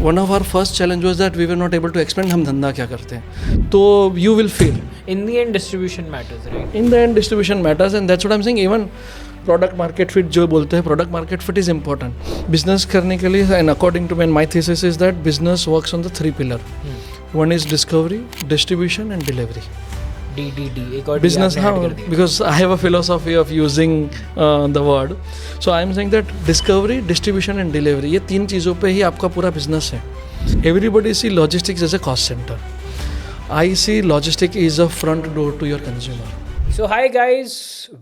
one of our first challenge was that we were not able to explain हम धंधा क्या करते हैं. तो you will fail. In the end, distribution matters, right? In the end, distribution matters, and that's what I'm saying. Even product market fit जो बोलते हैं, product market fit is important. Business करने के लिए, and according to me, my thesis is that business works on the 3 pillars. One is discovery, distribution, and delivery. DDD. एक और Business, D आपने add कर दिया. because I have a philosophy of using the word. So I am saying that discovery, distribution, and delivery ये 3 चीज़ों पे ही आपका पूरा business है. Everybody see logistics as a cost center. I see logistics is a front door to your consumer. So hi guys,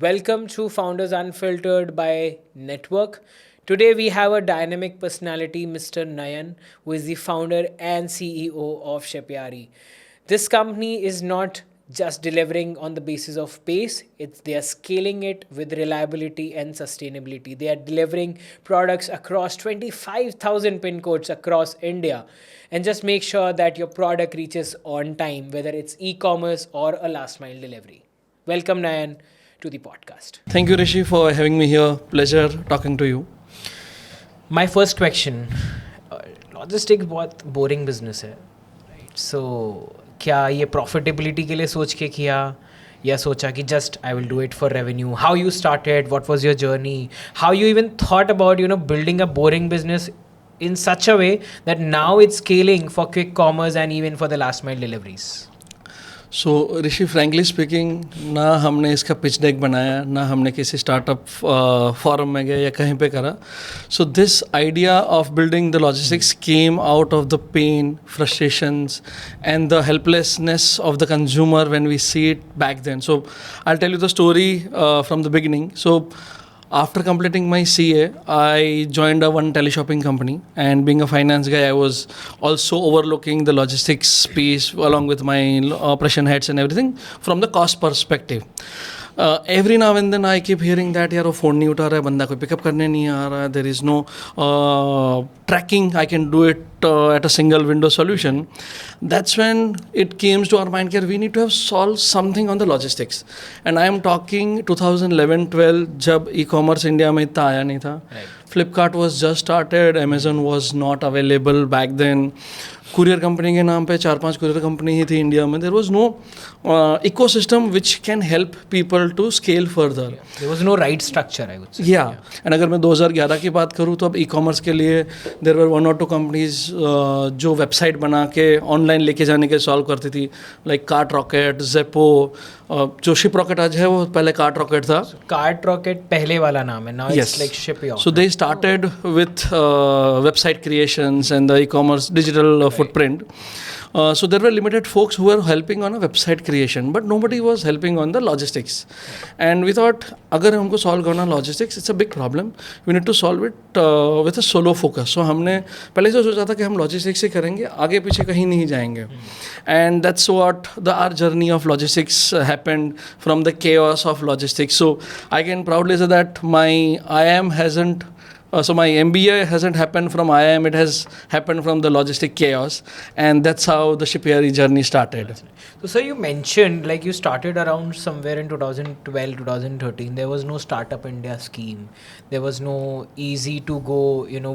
welcome to Founders Unfiltered by Network. Today we have a dynamic personality, Mr. Nayan, who is the founder and CEO of Shipyari. This company is not just delivering on the basis of pace, they are scaling it with reliability and sustainability. They are delivering products across 25,000 pin codes across India, and just make sure that your product reaches on time, whether it's e-commerce or a last mile delivery. Welcome Nayan to the podcast. Thank you Rishi for having me here. Pleasure talking to you. My first question, logistics बहुत boring business है, so क्या ये profitability के लिए सोच के किया या सोचा कि just I will do it for revenue? How you started? What was your journey? How you even thought about building a boring business in such a way that now it's scaling for quick commerce and even for the last mile deliveries? So Rishi frankly speaking, ना हमने इसका pitch deck बनाया, ना हमने किसी startup forum में गए या कहीं पे करा. So this idea of building the logistics came out of the pain, frustrations and the helplessness of the consumer when we see it back then. So I'll tell you the story from the beginning. So after completing my CA, I joined one teleshopping company, and being a finance guy, I was also overlooking the logistics piece along with my operation heads and everything from the cost perspective. Every now and then I keep hearing that यार वो phone नहीं उठा रहा है, बंदा कोई pickup करने नहीं आ रहा है, there is no tracking, I can do it at a single window solution. That's when it came to our mind that we need to have solved something on the logistics. And I am talking 2011-12 जब e-commerce India में इतना आया नहीं था. Flipkart was just started, Amazon was not available back then. Courier company के नाम पे 4-5 courier company ही थी इंडिया में. There was no ecosystem which can help people to scale further. There was no right structure, I would say. या and अगर मैं 2011 की बात करूँ तो अब ई कॉमर्स के लिए देयर वर 1 or 2 कंपनीज जो वेबसाइट बना के ऑनलाइन लेके जाने के सॉल्व करती थी, लाइक कार्ट रॉकेट, जेपो. जो शिप रॉकेट आज है वो पहले कार्ट रॉकेट था. कार्ट रॉकेट पहले वाला नाम है, now it's like shipyard. So they started with website creations and the e-commerce digital footprint. So there were limited folks who were helping on a website creation, but nobody was helping on the logistics. And we thought, अगर हमको solve करना logistics, it's a big problem. We need to solve it with a solo focus. So हमने पहले से सोचा था कि हम logistics ही करेंगे, आगे पीछे कहीं नहीं जाएंगे. And that's what our journey of logistics happened, from the chaos of logistics. So I can proudly say that my IIM hasn't. So my MBA hasn't happened from IIM, it has happened from the logistic chaos, and that's how the Shipyari journey started. So sir, you mentioned like you started around somewhere in 2012, 2013. There was no Startup India scheme. There was no easy to go,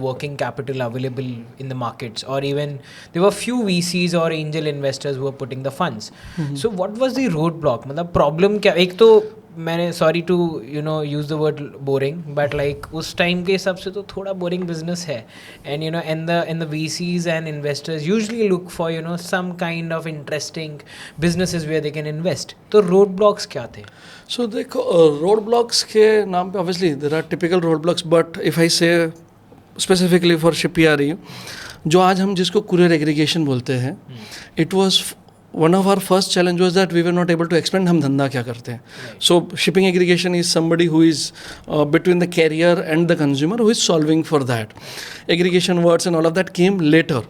working capital available in the markets, or even there were few VCs or angel investors who were putting the funds. So what was the roadblock? मतलब problem क्या? एक तो मैंने sorry to use the word boring, but like उस time के हिसाब से तो थोड़ा बोरिंग बिजनेस है. And and the VCs and investors usually look for some kind of interesting businesses where they can invest. तो रोड ब्लॉक्स क्या थे? सो देखो, रोड ब्लॉक्स के नाम पे obviously there are typical road blocks, but if I say specifically for शिपयारी, जो आज हम जिसको कुरियर एग्रीगेशन बोलते हैं, it was one of our first challenge was that we were not able to explain हम धंधा क्या करते हैं. So shipping aggregation is somebody who is between the carrier and the consumer who is solving for that. Aggregation words and all of that came later.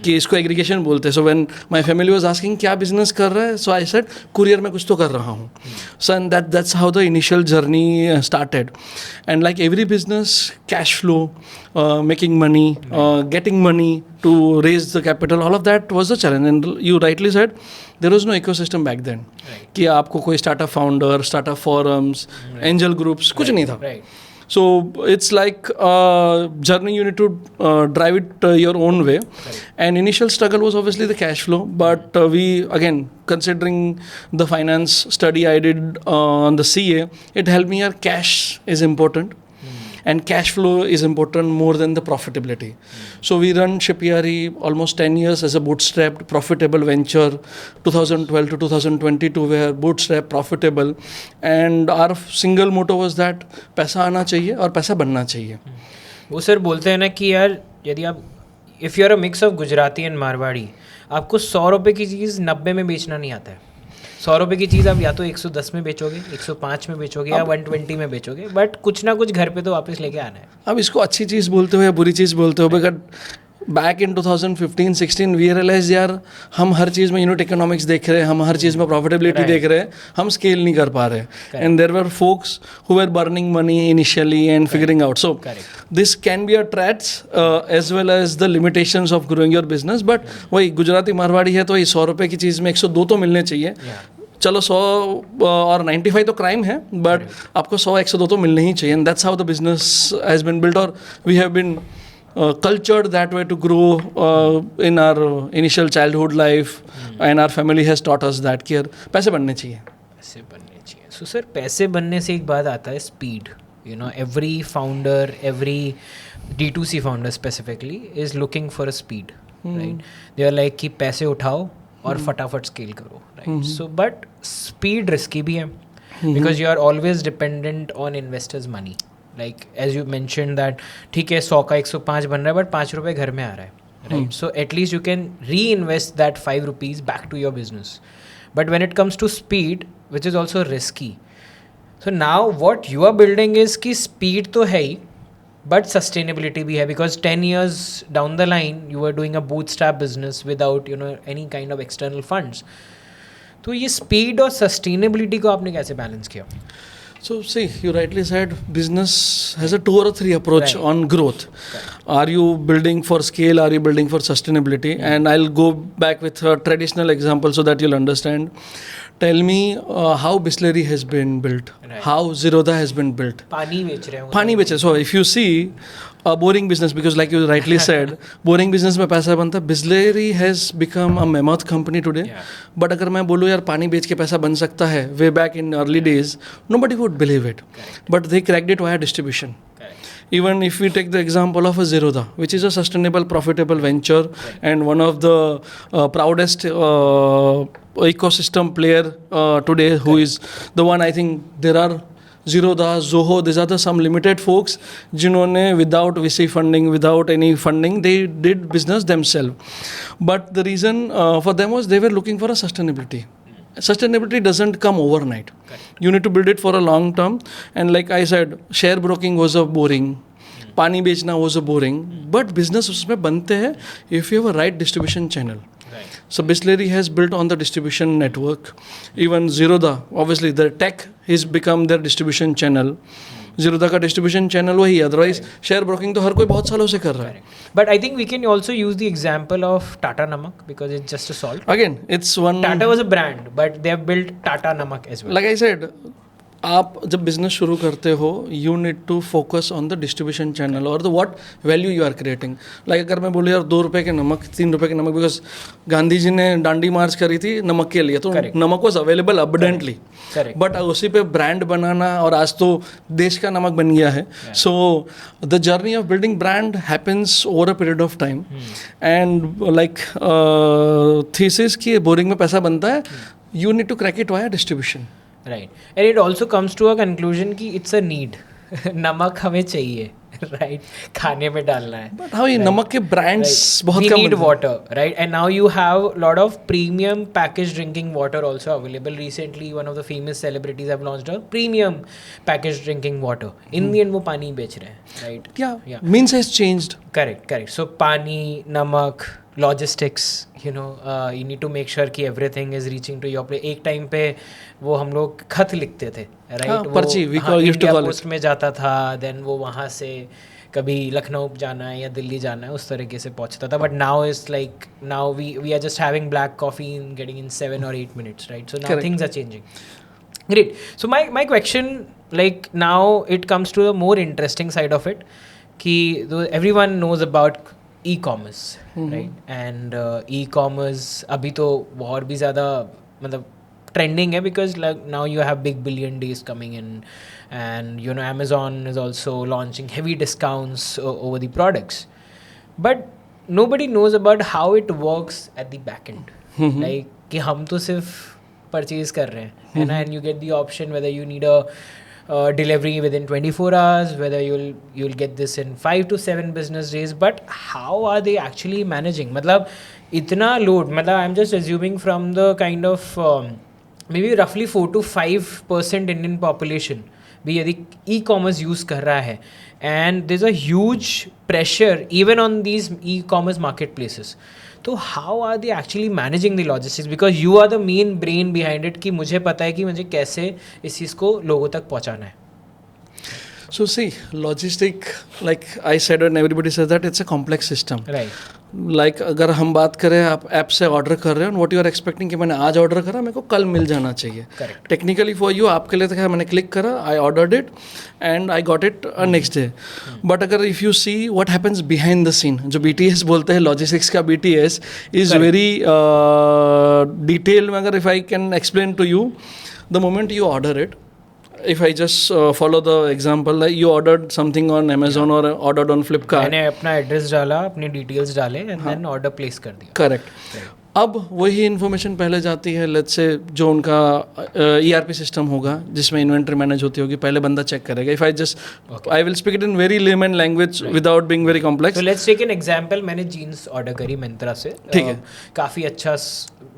कि इसको aggregation बोलते हैं. So when my family was asking क्या business कर रहा है, सो I said courier में कुछ तो कर रहा हूँ. So and that's how the initial journey started. And like every business, cash flow, making money, getting money to raise the capital, all of that was the challenge. And you rightly said there was no ecosystem back then. कि आपको कोई startup founder, startup forums, angel groups, कुछ नहीं था. So it's like a journey, you need to drive it your own way. And initial struggle was obviously the cash flow, but we, again, considering the finance study I did on the CA, it helped me. Our cash is important, and cash flow is important more than the profitability. So we run Shipyari almost 10 years as a bootstrapped profitable venture. 2012 to 2022 we were bootstrap profitable, and our single motto was that पैसा आना चाहिए और पैसा बनना चाहिए. वो sir बोलते हैं ना कि यार यदि आप if you are a mix of Gujarati and Marwari, आपको 100 रुपये की चीज़ 90 में बेचना नहीं आता है. 100 रुपये की चीज़ आप या तो 110 में बेचोगे, 105 में बेचोगे, या 120 में बेचोगे, बट कुछ ना कुछ घर पे तो वापस लेके आना है. अब इसको अच्छी चीज़ बोलते हो या बुरी चीज़ बोलते हो, but back in 2015-16 we realise यार हम हर चीज़ में यूनिट इकोनॉमिक्स देख रहे हैं, हम हर चीज़ में प्रॉफिटेबिलिटी देख रहे हैं, हम स्केल नहीं कर पा रहे. And there were folks who were burning money initially and figuring out. So this can be a traits as well as the limitations of growing your business. But वही गुजराती मारवाड़ी है तो ये 100 रुपये की चीज़ में 102 तो मिलने चाहिए. चलो 100 और 95 तो क्राइम है, बट आपको 100-102 तो मिलने ही चाहिए. And that's how the business has been built, और we have been cultured that way to grow in our initial childhood life. And our family has taught us that कि यार पैसे बनने चाहिए. पैसे बनने चाहिए. सो सर पैसे बनने से एक बात आता है speed. You know every founder, every D2C founder specifically is looking for a speed, right. They are like कि पैसे उठाओ और फटाफट स्केल करो, right. So but speed risky भी है, because you are always dependent on investors money. Like as you mention that ठीक है 100 का 105 बन रहा है, बट 5 रुपये घर में आ रहा है, right. So at least you can reinvest that 5 rupees back to your business. But when it comes to speed which is also risky. So now what you are building is कि speed तो है ही, but sustainability भी है, because 10 years down the line you are doing a bootstrap business without any kind of external funds. तो ये speed और sustainability को आपने कैसे बैलेंस किया? So see, you rightly said business has a 2 or 3 approach on growth. Are you building for scale? Are you building for sustainability? And I'll go back with a traditional example so that you'll understand. Tell me how Bisleri has been built, how Zerodha has been built. पानी बेच रहे हैं. पानी बेचे. So if you see a boring business, because like you rightly said, boring business में पैसा बनता है. Bisleri has become a mammoth company today. But अगर मैं बोलूँ यार पानी बेच के पैसा बन सकता है, way back in early days, nobody would believe it. But they cracked it via distribution. Even if we take the example of a Zerodha, which is a sustainable, profitable venture, and one of the proudest ecosystem player today, who is the one, I think there are Zerodha, Zoho, these are the some limited folks जिन्होंने without VC funding, without any funding, they did business themselves. But the reason for them was they were looking for a sustainability. Sustainability doesn't come overnight. You need to build it for a long term. And like I said, share broking was a boring. पानी बेचना was a boring. But business उसमें बनते हैं if you have a right distribution channel. So Bisleri has built on the distribution network. Even Zerodha, obviously the tech has become their distribution channel. Zerodha का distribution channel वही, otherwise share broking तो हर कोई बहुत सालों से कर रहा है. But I think we can also use the example of Tata Namak, because it's just a salt. Again, it's one. Tata was a brand, but they have built Tata Namak as well. Like I said, आप जब business शुरू करते हो you need to focus on the distribution channel और the what value you are creating. Like अगर मैं बोलूँ यार 2 रुपये के नमक, 3 रुपये के नमक, बिकॉज गांधी जी ने डांडी मार्च करी थी नमक के लिए, तो नमक वॉज अवेलेबल अबडेंटली. बट उसी पे ब्रांड बनाना, और आज तो देश का नमक बन गया है. So the journey of building brand happens over a period of time. And like thesis कि बोरिंग में पैसा बनता है, you need to crack it via distribution. Right. And it also comes to a conclusion कि it's a need. नमक हमें चाहिए, right? खाने में डालना है. But how ये नमक के brands बहुत We come need water, right? And now you have a lot of premium packaged drinking water also available. Recently, one of the famous celebrities have launched a premium packaged drinking water. In the end, वो पानी बेच रहे हैं, right? Yeah. Means has changed. Correct. So पानी, नमक, logistics, you need to make sure कि everything is reaching to your place. एक time पे वो हम लोग खत लिखते थे, right? पर्ची, we used to call it. Post में जाता था, then वो वहाँ से कभी लखनऊ जाना है या दिल्ली जाना है, उस तरीके से पहुँचता था. But now is like, now we are just having black coffee and getting in 7 or 8 minutes, right? So now things are changing. Great. So my question like now it comes to the more interesting side of it कि everyone knows about e-commerce, right? And e-commerce अभी तो और भी ज़्यादा मतलब trending है because like now you have big billion days coming in, and you know Amazon is also launching heavy discounts over the products, but nobody knows about how it works at the back end. Like कि हम तो सिर्फ purchase कर रहे हैं ना, and you get the option whether you need a delivery within 24 hours, whether you'll get this in 5 to 7 business days, but how are they actually managing? मतलब इतना load, मतलब I'm just assuming from the kind of maybe roughly 4 to 5% Indian population भी यदि e-commerce use कर रहा है, and there's a huge pressure even on these e-commerce marketplaces. तो how are they actually managing the logistics? Because you are the main brain behind it कि मुझे पता है कि मुझे कैसे इस चीज़ को लोगों तक पहुंचाना है. So see, logistic, like I said and everybody says that it's a complex system. Right. Like अगर हम बात करें, आप ऐप से ऑर्डर कर रहे हो, व्हाट यू आर एक्सपेक्टिंग कि मैंने आज ऑर्डर करा, मेरे को कल मिल जाना चाहिए. Correct. टेक्निकली फॉर यू, आपके लिए तो क्या, मैंने क्लिक करा, I ordered it and I got it next day. But अगर if you see what happens behind the scene, जो BTS बोलते हैं, लॉजिस्टिक्स का BTS इज़ वेरी डिटेल में. अगर if I can explain to you, the moment you order it, if I just follow the example, like you ordered something on Amazon or ordered on Flipkart. मैंने अपना address डाला, अपनी details डाले and then order place कर दिया. Correct. अब वही information पहले जाती है, लेट्स से जो उनका ERP सिस्टम होगा जिसमें इन्वेंट्री मैनेज होती होगी, पहले बंदा चेक करेगा. If I will speak it in very layman language without being very complex. तो लेट्स टेक एन एग्जांपल. मैंने जीन्स ऑर्डर करी मिंत्रा से, ठीक है, काफ़ी अच्छा,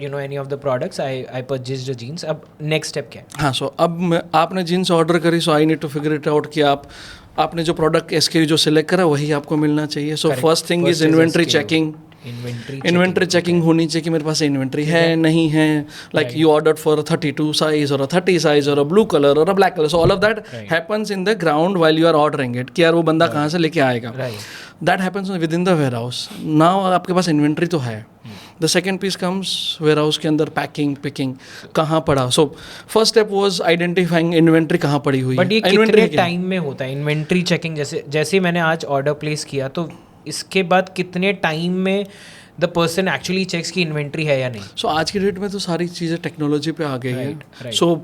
you know any of the products, I purchased the jeans. अब नेक्स्ट स्टेप क्या है? हाँ, सो अब आपने जीन्स ऑर्डर करी, so I need to figure it out कि आपने जो प्रोडक्ट SKU जो सिलेक्ट करा वही आपको मिलना चाहिए. So first thing is inventory checking. Inventory checking होनी चाहिए कि मेरे पास इन्वेंट्री है नहीं है. Like you ordered for 32 size और 30 साइज और ब्लू कलर और black colour. So all of that happens in the ground while you are ordering it, कि यार वो बंदा कहाँ से लेके आएगा. That happens within the warehouse. Now आपके पास इन्वेंट्री तो है. The second piece comes warehouse के अंदर पैकिंग, पिकिंग, कहाँ पड़ा. So first step was identifying inventory कहाँ पड़ी हुई है. बट ये कितने टाइम में होता है इन्वेंट्री चेकिंग? जैसे मैंने आज ऑर्डर प्लेस किया, तो इसके बाद कितने टाइम में द पर्सन एक्चुअली चेक्स की इन्वेंट्री है या नहीं? सो आज की डेट में तो सारी चीज़ें टेक्नोलॉजी पे आ गई है. So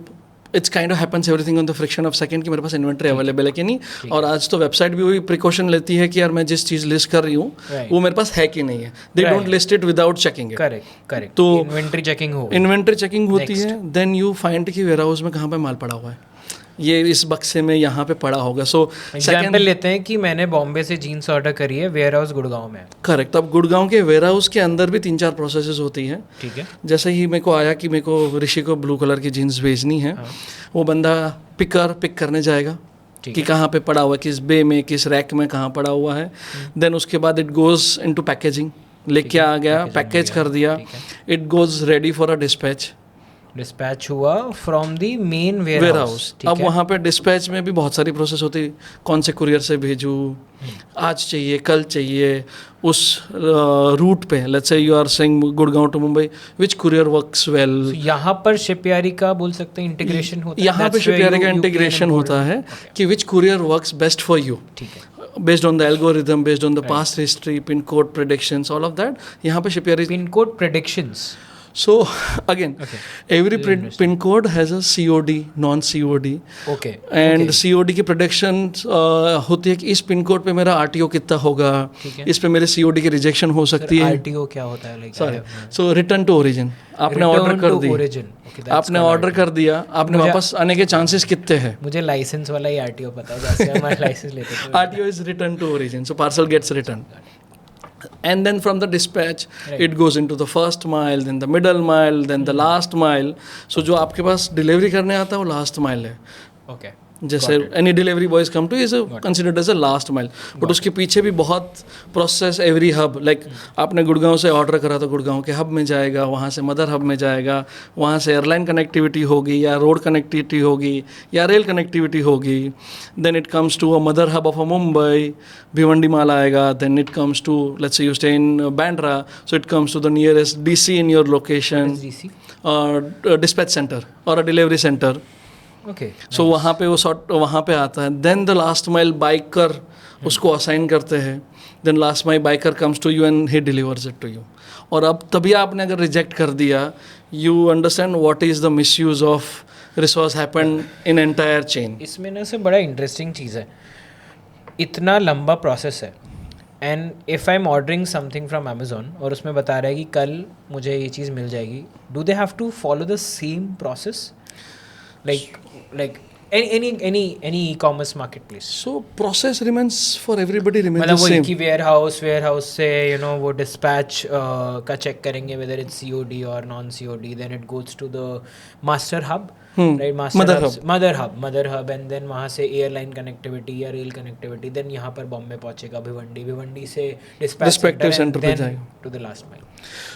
it's kind of happens everything on the friction of second कि मेरे पास इन्वेंट्री अवेलेबल है कि नहीं. और आज तो वेबसाइट भी वही प्रिकॉशन लेती है कि यार मैं जिस चीज़ लिस्ट कर रही हूँ वो मेरे पास है कि नहीं है. They don't list it without checking it. Correct. तो इन्वेंट्री चेकिंग होती है. देन यू फाइंड कि वेयर हाउस में कहाँ पे माल पड़ा हुआ है, ये इस बक्से में यहाँ पे पड़ा होगा. सो एग्जांपल लेते हैं कि मैंने बॉम्बे से जीन्स ऑर्डर करी है, वेयर हाउस गुड़गांव में. करेक्ट. अब गुड़गांव के वेयर हाउस के अंदर भी 3-4 प्रोसेसेस होती हैं. ठीक है. जैसे ही मेरे को आया कि मेरे को ऋषि को ब्लू कलर की जीन्स भेजनी है, वो बंदा पिक करने जाएगा कि कहाँ पे पड़ा हुआ है, किस बे में, किस रैक में कहाँ पड़ा हुआ है. देन उसके बाद इट गोज इनटू पैकेजिंग, लेके आ गया, पैकेज कर दिया, it goes ready for a dispatch हुआ from the main warehouse. अब वहाँ पे डिस्पैच में भी बहुत सारी प्रोसेस होती है. कौन से कुरियर से भेजूँ, आज चाहिए, कल चाहिए, उस रूट पे. Let's say you are saying Gurgaon to Mumbai, which courier works well. यहाँ पर शिपयारी का बोल सकते हैं इंटीग्रेशन होता है. यहाँ पे शिपयारी का इंटीग्रेशन होता है कि which courier works best for you. ठीक है. Based on the algorithm, based on the past history, pin code predictions, all of that. यहाँ पे शिपयारी pin code predictions. So again, every pin code has a COD, non-COD. Okay. And COD की prediction होती है कि इस pin code पे मेरा RTO कितना होगा, इस पे मेरे COD की रिजेक्शन हो सकती है. RTO क्या होता है? Sorry. So return to origin. आपने ऑर्डर कर दी, आपने ऑर्डर कर दिया, आपने वापस आने के चांसेस कितने हैं? मुझे लाइसेंस वाला ही RTO पता है, जैसे हमारे लाइसेंस लेते हैं. RTO is return to origin. So parcel gets returned. And then from the dispatch, it goes into the first mile, then the middle mile, then the last mile. So जो आपके पास delivery करने आता है वो last mile है. Okay. जैसे any delivery boys come to is considered as a last mile. But उसके पीछे भी बहुत प्रोसेस. एवरी हब, लाइक आपने गुड़गांव से ऑर्डर करा तो गुड़गांव के हब में जाएगा, वहाँ से मदर हब में जाएगा, वहाँ से एयरलाइन कनेक्टिविटी होगी या रोड कनेक्टिविटी होगी या रेल कनेक्टिविटी होगी. Then it comes to a mother hub of a Mumbai, Bhiwandi माल आएगा. Then it comes to, let's say you stay in Bandra, so it comes to the nearest DC in your location, dispatch center और a delivery center. Okay. So वहाँ पे वो sort वहाँ पे आता है. Then the last mile biker उसको assign करते हैं. Then last mile biker comes to you and he delivers it to you. और अब तभी आपने अगर रिजेक्ट कर दिया, you understand what is the misuse of resource happen in entire chain. इसमें ना से बड़ा इंटरेस्टिंग चीज़ है, इतना लंबा प्रोसेस है. And if I am ordering something from Amazon और उसमें बता रहा है कि कल मुझे ये चीज़ मिल जाएगी, do they have to follow the same process like any e-commerce marketplace? So process remains for everybody remains मतलब the वो same. एक ही warehouse से वो dispatch का check करेंगे whether it's COD or non-COD, then it goes to the master hub, right? Mother hub and then वहाँ से airline connectivity या rail connectivity, then यहाँ पर बॉम्बे पहुँचेगा भिवंडी से dispatch center पे and then जाएगा. to the last mile.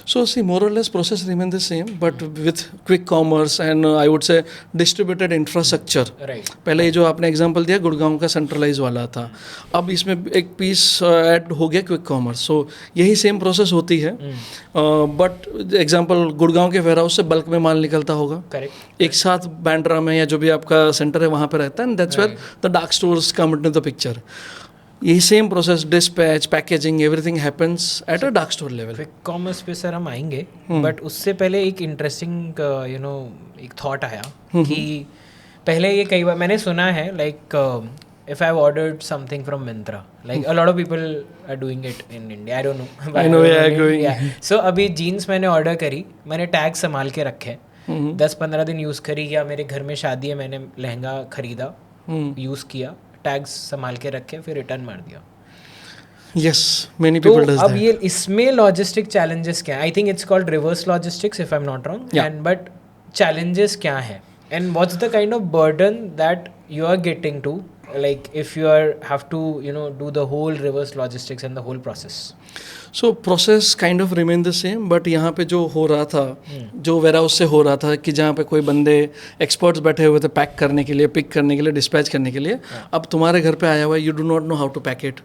So see, more or less process remain the same, but with quick commerce and I would say distributed infrastructure. Right. पहले ये जो आपने एग्जांपल दिया गुड़गांव का सेंट्रलाइज वाला था, अब इसमें एक पीस ऐड हो गया क्विक कॉमर्स. सो यही सेम प्रोसेस होती है, बट एग्जांपल गुड़गांव के वेयरहाउस से बल्क में माल निकलता होगा. Correct. एक साथ बैंड्रा में या जो भी आपका सेंटर है वहाँ पे रहता है, and that's where the dark stores come into the picture. यही same process, dispatch, packaging, everything happens at a dark store level. Quick commerce पे सर हम आएंगे, बट उससे पहले एक इंटरेस्टिंग एक थॉट आया कि पहले ये कई बार मैंने सुना है, like if I've ordered something from Myntra, like a lot of people are doing it in India, I don't know. I know where you're going. Yeah. So अभी जीन्स मैंने ऑर्डर करी, मैंने टैग संभाल के रखे, 10-15 दिन यूज़ करी, या मेरे घर में शादी है, मैंने लहंगा खरीदा, यूज़ किया, टैग्स संभाल के रखे, फिर रिटर्न मार दिया. Yes, many people does अब that. ये इसमें लॉजिस्टिक चैलेंजेस क्या है? I think it's called reverse logistics if I am not wrong. And but challenges क्या है? And what's the kind of burden that you are getting to, like if you have to do the whole reverse logistics and the whole process? So process kind of remain the same, but यहाँ पे जो हो रहा था, जो warehouse से हो रहा था कि जहाँ पे कोई बंदे एक्सपर्ट्स बैठे हुए थे पैक करने के लिए, पिक करने के लिए, डिस्पैच करने के लिए, अब तुम्हारे घर पे आया हुआ है, you do not know how to pack it.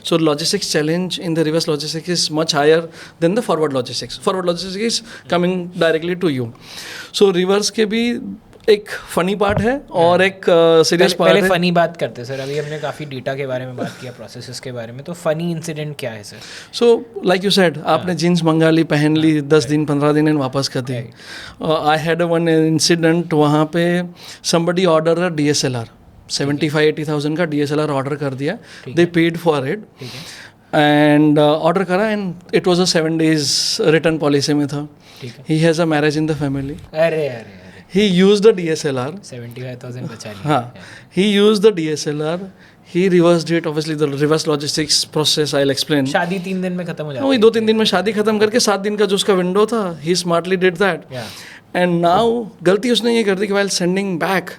So logistics challenge in the reverse logistics is much higher than the forward logistics. Forward logistics is coming directly to you. So reverse के भी एक funny part है और एक serious part है. पहले funny बात करते हैं सर. अभी हमने काफ़ी डेटा के बारे में बात किया, प्रोसेसेस के बारे में, तो फनी इंसिडेंट क्या है sir? So like you said, आपने जीन्स मंगा ली, पहन ली, 10 दिन 15 दिन एंड वापस कर दी. आई हैड वन इंसिडेंट, वहाँ पे somebody order a DSLR, 75-80,000 का DSLR ऑर्डर कर दिया. They paid for it and order करा and it was a 7 days return policy में था. He has a marriage in the family. अरे He used the DSLR. 75,000 बचा लिया. हाँ, he used the DSLR. He reversed it. Obviously, the reverse logistics process I'll explain. शादी 3 दिन में खत्म हो जाती है. वही 2-3 दिन में शादी खत्म करके 7 दिन का जो उसका विंडो था, he smartly did that. And now गलती उसने ये कर दी कि while sending back,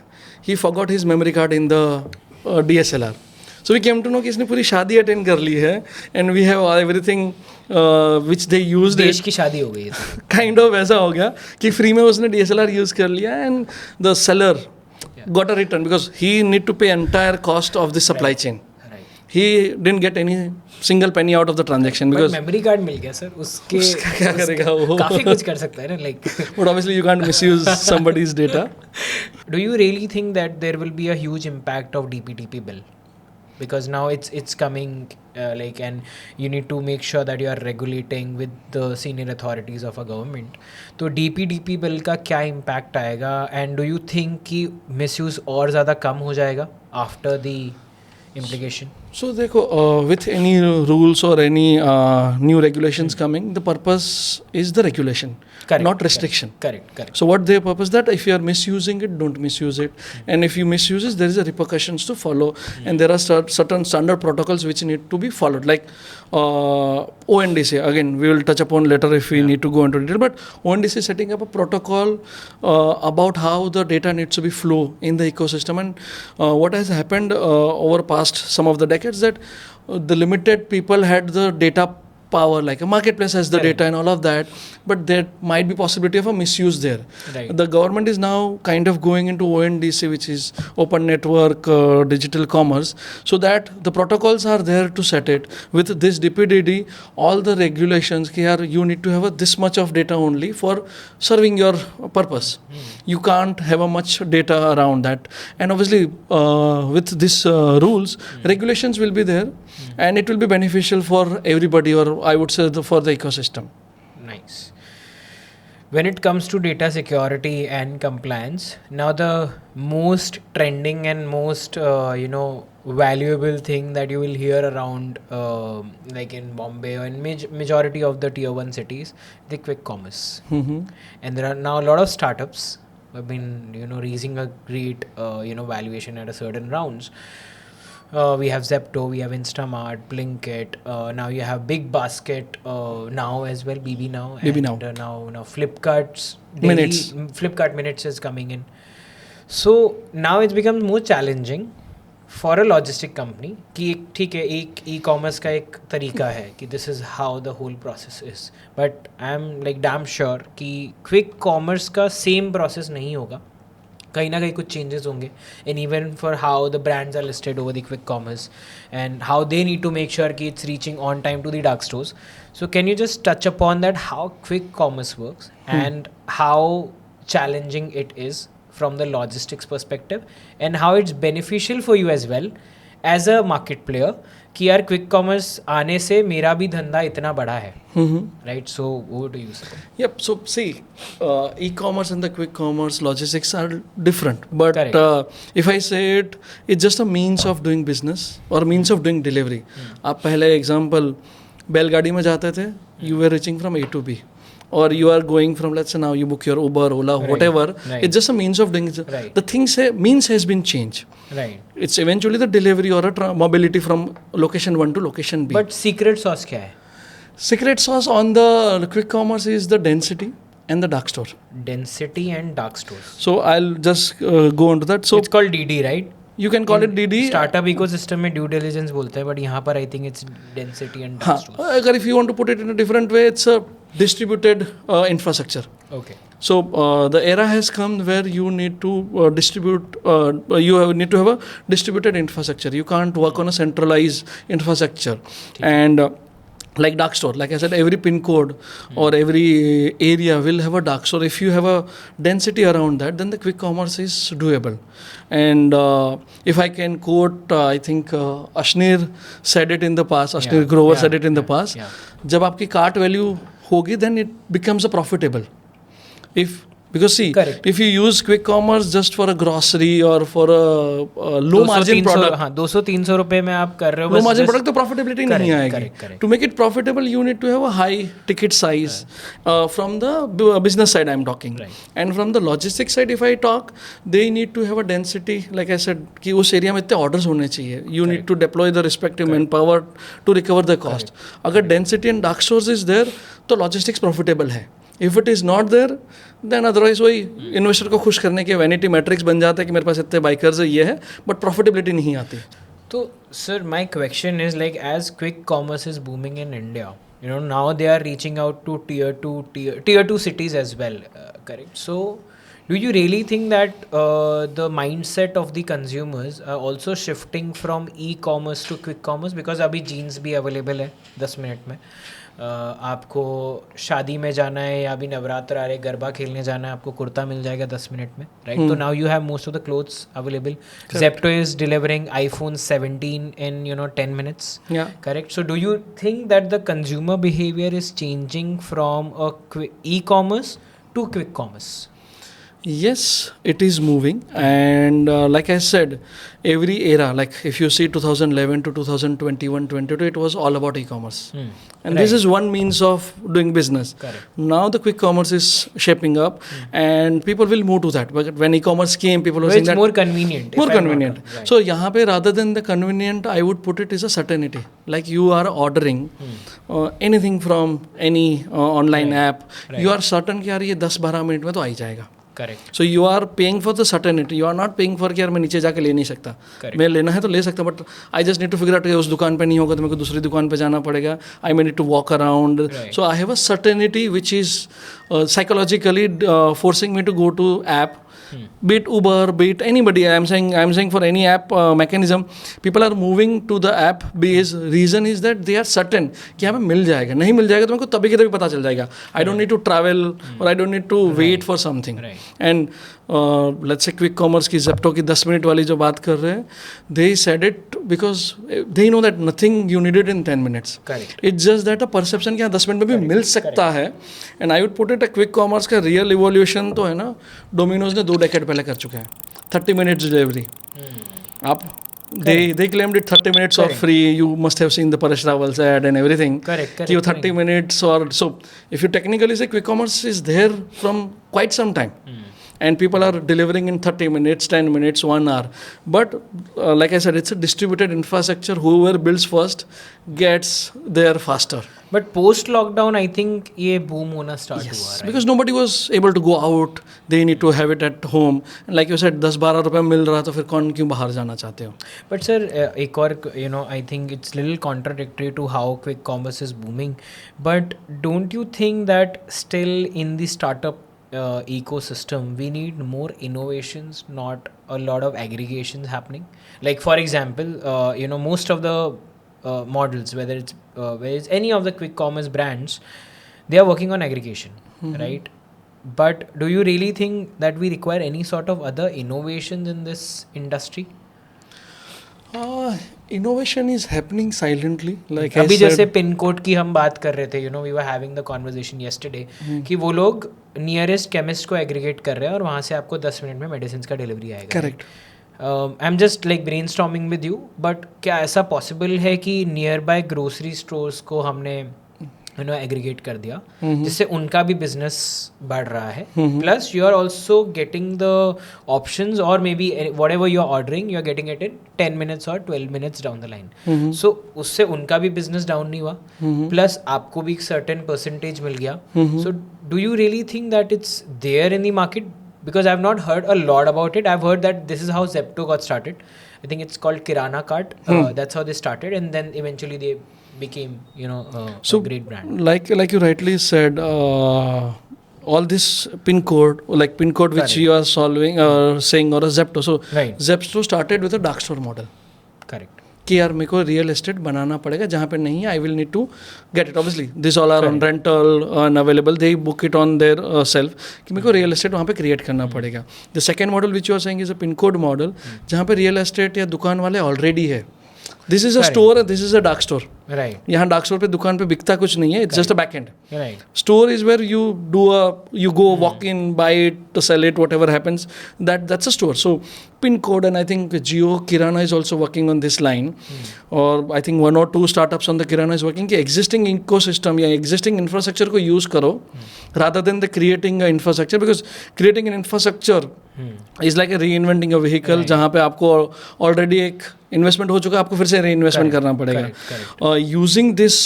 he forgot his memory card in the DSLR. So we came to know कि इसने पूरी शादी अटेंड कर ली है and we have everything which they used. देश की शादी हो गई है. काइंड ऑफ ऐसा हो गया कि फ्री में उसने DSLR यूज़ कर लिया and the seller got a return because he need to pay entire cost of the supply chain. He didn't get any single penny out of the transaction because memory card मिल गया sir. उसके क्या करेगा वो? काफ़ी कुछ कर सकता है ना, like. But obviously you can't misuse somebody's data. Do you really think that there will be a huge impact of DPTP bill? Because now it's coming like, and you need to make sure that you are regulating with the senior authorities of a government. तो DPTP bill का क्या impact आएगा, and do you think कि misuse और ज़्यादा कम हो जाएगा after the implication? So देखो, with any rules or any new regulations coming, the purpose is the regulation, not restriction. Correct. So what their purpose that if you are misusing it, don't misuse it, and if you misuse it, there is a repercussions to follow, and there are certain standard protocols which need to be followed, like ONDC. Again, we will touch upon later if we need to go into detail, but ONDC is setting up a protocol about how the data needs to be flow in the ecosystem, and what has happened over past some of the decades that the limited people had the data power, like a marketplace has the Correct. data and all of that, but there might be possibility of a misuse there. Right. The government is now kind of going into ONDC, which is open network digital commerce, so that the protocols are there to set it with this DPDD, all the regulations here. You need to have this much of data only for serving your purpose. You can't have a much data around that, and obviously with this rules, regulations will be there, and it will be beneficial for everybody, or I would say for the ecosystem. Nice. When it comes to data security and compliance, now the most trending and most valuable thing that you will hear around, like in Bombay or in majority of the tier 1 cities, the quick commerce. Mhm. And there are now a lot of startups who have been raising a great valuation at a certain rounds. We have Zepto, we have Instamart, Blinkit. Now you have Big Basket now as well, BB Now. BB and, Now. now Flipkart's daily, Minutes. Flipkart Minutes is coming in. So now it's become more challenging for a logistic company कि ठीक है एक e-commerce का एक तरीका है कि this is how the whole process is, but I'm like damn sure कि quick commerce का same process नहीं होगा, कहीं ना कहीं कुछ changes होंगे, and even for how the brands are listed over the quick commerce and how they need to make sure कि it's reaching on time to the dark stores. So can you just touch upon that, how quick commerce works and how challenging it is from the logistics perspective, and how it's beneficial for you as well as a market player कि यार quick commerce आने से मेरा भी धंधा इतना बड़ा है, right? So what do you say? Yep. So see, e-commerce and the quick commerce logistics are different. But if I say it, it's just a means of doing business or means of doing delivery. आप पहले example बैलगाड़ी में जाते थे, you were reaching from A to B. Or you are going from, let's say now you book your Uber, Ola, whatever. Right. It's just a means of doing it. Right. The things means has been changed. Right. It's eventually the delivery or a mobility from location 1 to location B. But secret sauce क्या है? Secret sauce on the quick commerce is the density and the dark store. Density and dark stores. So I'll just go into that. So It's called DD, right? you can call it DD. Startup ecosystem में due diligence बोलते हैं, but यहाँ पर I think it's density and dark हाँ, stores. अगर if you want to put it in a different way, it's a distributed infrastructure. Okay. So the era has come where you need to distribute. Need to have a distributed infrastructure. You can't work on a centralized infrastructure. And like dark store, like I said, every pin code or every area will have a dark store. If you have a density around that, then the quick commerce is doable. And if I can quote, I think Ashnir said it in the past. Ashnir Grover said it in the past. जब आपकी cart value होगी, then it becomes a profitable. Because see, Correct. if you use quick commerce just for a grocery or for a low margin product, हाँ 200-300 रुपए में आप कर रहे हो, low margin product तो profitability नहीं आएगी. correct. To make it profitable, you need to have a high ticket size. From the business side, I'm talking. Right. And from the logistics side, if I talk, they need to have a density. Like I said, कि उस area में इतने orders होने चाहिए. You need to deploy the respective manpower to recover the cost. अगर density and dark stores is there, तो logistics profitable है. If it is not there, then otherwise वही इन्वेस्टर को खुश करने के वैनिटी मैट्रिक्स बन जाता है कि मेरे पास इतने बाइकर्स है, ये है, बट प्रॉफिटेबिलिटी नहीं आती. तो sir my question is like as quick commerce is booming in India, now they are reaching out to tier 2 cities as well, correct? So do you really think that the mindset of the consumers are also shifting from e-commerce to quick commerce? Because अभी jeans भी available है 10 minute में. आपको शादी में जाना है या अभी नवरात्र आ रहे गरबा खेलने जाना है, आपको कुर्ता मिल जाएगा 10 मिनट में, राइट? तो now you have most of the clothes available. Zepto is delivering iPhone 17 in 10 minutes. Yeah. Correct. So do you think that the consumer behavior is changing from a e-commerce to quick commerce? Yes, it is moving, and like I said, every era, like if you see 2011 to 2021-22, it was all about e-commerce, and this is one means of doing business. Correct. Now the quick commerce is shaping up, and people will move to that. But when e-commerce came, people were saying it's that more convenient. more convenient. Right. So यहाँ पे rather than the convenient, I would put it is a certainty. Like you are ordering anything from any online app, you are certain कि यार ये 10-12 minute में तो आ ही जाएगा. Correct so you are paying for the certainty, you are not paying for कि यार मैं नीचे जाके ले नहीं सकता, मैं लेना है तो ले सकता, but I just need to figure out उस दुकान पे नहीं होगा तो मेरे को दूसरी दुकान पे जाना पड़ेगा, I may need to walk around, so I have a certainty which is psychologically forcing me to go to app, be it Uber, be it anybody. I'm saying for any app mechanism, people are moving to the app because reason is that they are certain कि यहाँ पे मिल जाएगा, नहीं मिल जाएगा तो मेरे को तभी के तभी पता चल जाएगा. I don't need to travel or I don't need to wait for something. And let's say quick commerce की Zepto की 10 मिनट वाली जो बात कर रहे हैं, they said it because they know that nothing you needed in 10 minutes. Correct. It's just that a perception कि हाँ 10 मिनट में भी मिल सकता है. And I would put it a quick commerce का real evolution तो है ना, Domino's ने 2 decade पहले कर चुके हैं. 30 minutes delivery. आप they claimed it 30 minutes or free. You must have seen the Paresh Rawal's ad and everything. Correct. कि वो 30 minutes or so. If you technically say quick commerce is there from quite some time. And people are delivering in 30 minutes, 10 minutes, 1 hour. But like I said, it's a distributed infrastructure. Whoever builds first gets there faster. But post lockdown, I think ये boom होना start हुआ, right? Because nobody was able to go out. They need to have it at home. And like you said, 10-12 रुपए मिल रहा तो फिर कौन क्यों बाहर जाना चाहते हो? But sir, एक और I think it's little contradictory to how quick commerce is booming. But don't you think that still in the startup ecosystem we need more innovations, not a lot of aggregations happening? Like for example, most of the models, whether it's any of the quick commerce brands, they are working on aggregation, right? But do you really think that we require any sort of other innovations in this industry? Innovation is happening silently. Like अभी I said, जैसे pin code की हम बात कर रहे थे, we were having the conversation yesterday कि वो लोग नियरेस्ट केमिस्ट को एग्रीगेट कर रहे हैं और वहाँ से आपको 10 मिनट में मेडिसिन का डिलीवरी आएगा. Correct. I am just like brain storming with you, but क्या ऐसा पॉसिबल है कि नियर बाय ग्रोसरी स्टोर्स को हमने एग्रीगेट कर दिया जिससे उनका भी बिजनेस बढ़ रहा है, plus you are also getting the options और maybe whatever you are ordering you are getting it in 10 minutes और 12 minutes down the line. So उससे उनका भी बिजनेस डाउन नहीं हुआ, प्लस आपको भी एक सर्टेन परसेंटेज मिल गया. So do you really think that it's there in the market? Because I've not heard a lot about it. I've heard that this is how Zepto got started. I think it's called Kirana Cart. That's how they started, and then eventually they became, a great brand. Like you rightly said, all this pin code which you are solving saying or a Zepto. So Zepto started with a dark store model. Correct. कि यार मेरे को real estate बनाना पड़ेगा जहाँ पे नहीं है, I will need to get it. Obviously this all are on rental and available, they book it on their self कि मेरे को रियल एस्टेट वहाँ पे क्रिएट करना पड़ेगा. The second model which you are saying is a pin code model जहाँ पे real estate या दुकान वाले ऑलरेडी है. This is a store, this is a dark store. Right. यहाँ डार्क स्टोर पे दुकान पे बिकता कुछ नहीं है, it's just a back end. Right. Store is where you go walk in, buy it, to sell it, whatever happens. That's a store. So pin code, and I think Jio Kirana is also working on this line, or I think 1 or 2 startups on the Kirana is working कि existing ecosystem या existing infrastructure को use करो rather than the creating a infrastructure, because creating an infrastructure is like a reinventing a vehicle जहाँ पे आपको already एक investment हो चुका है, आपको फिर से reinvestment करना पड़ेगा. Using this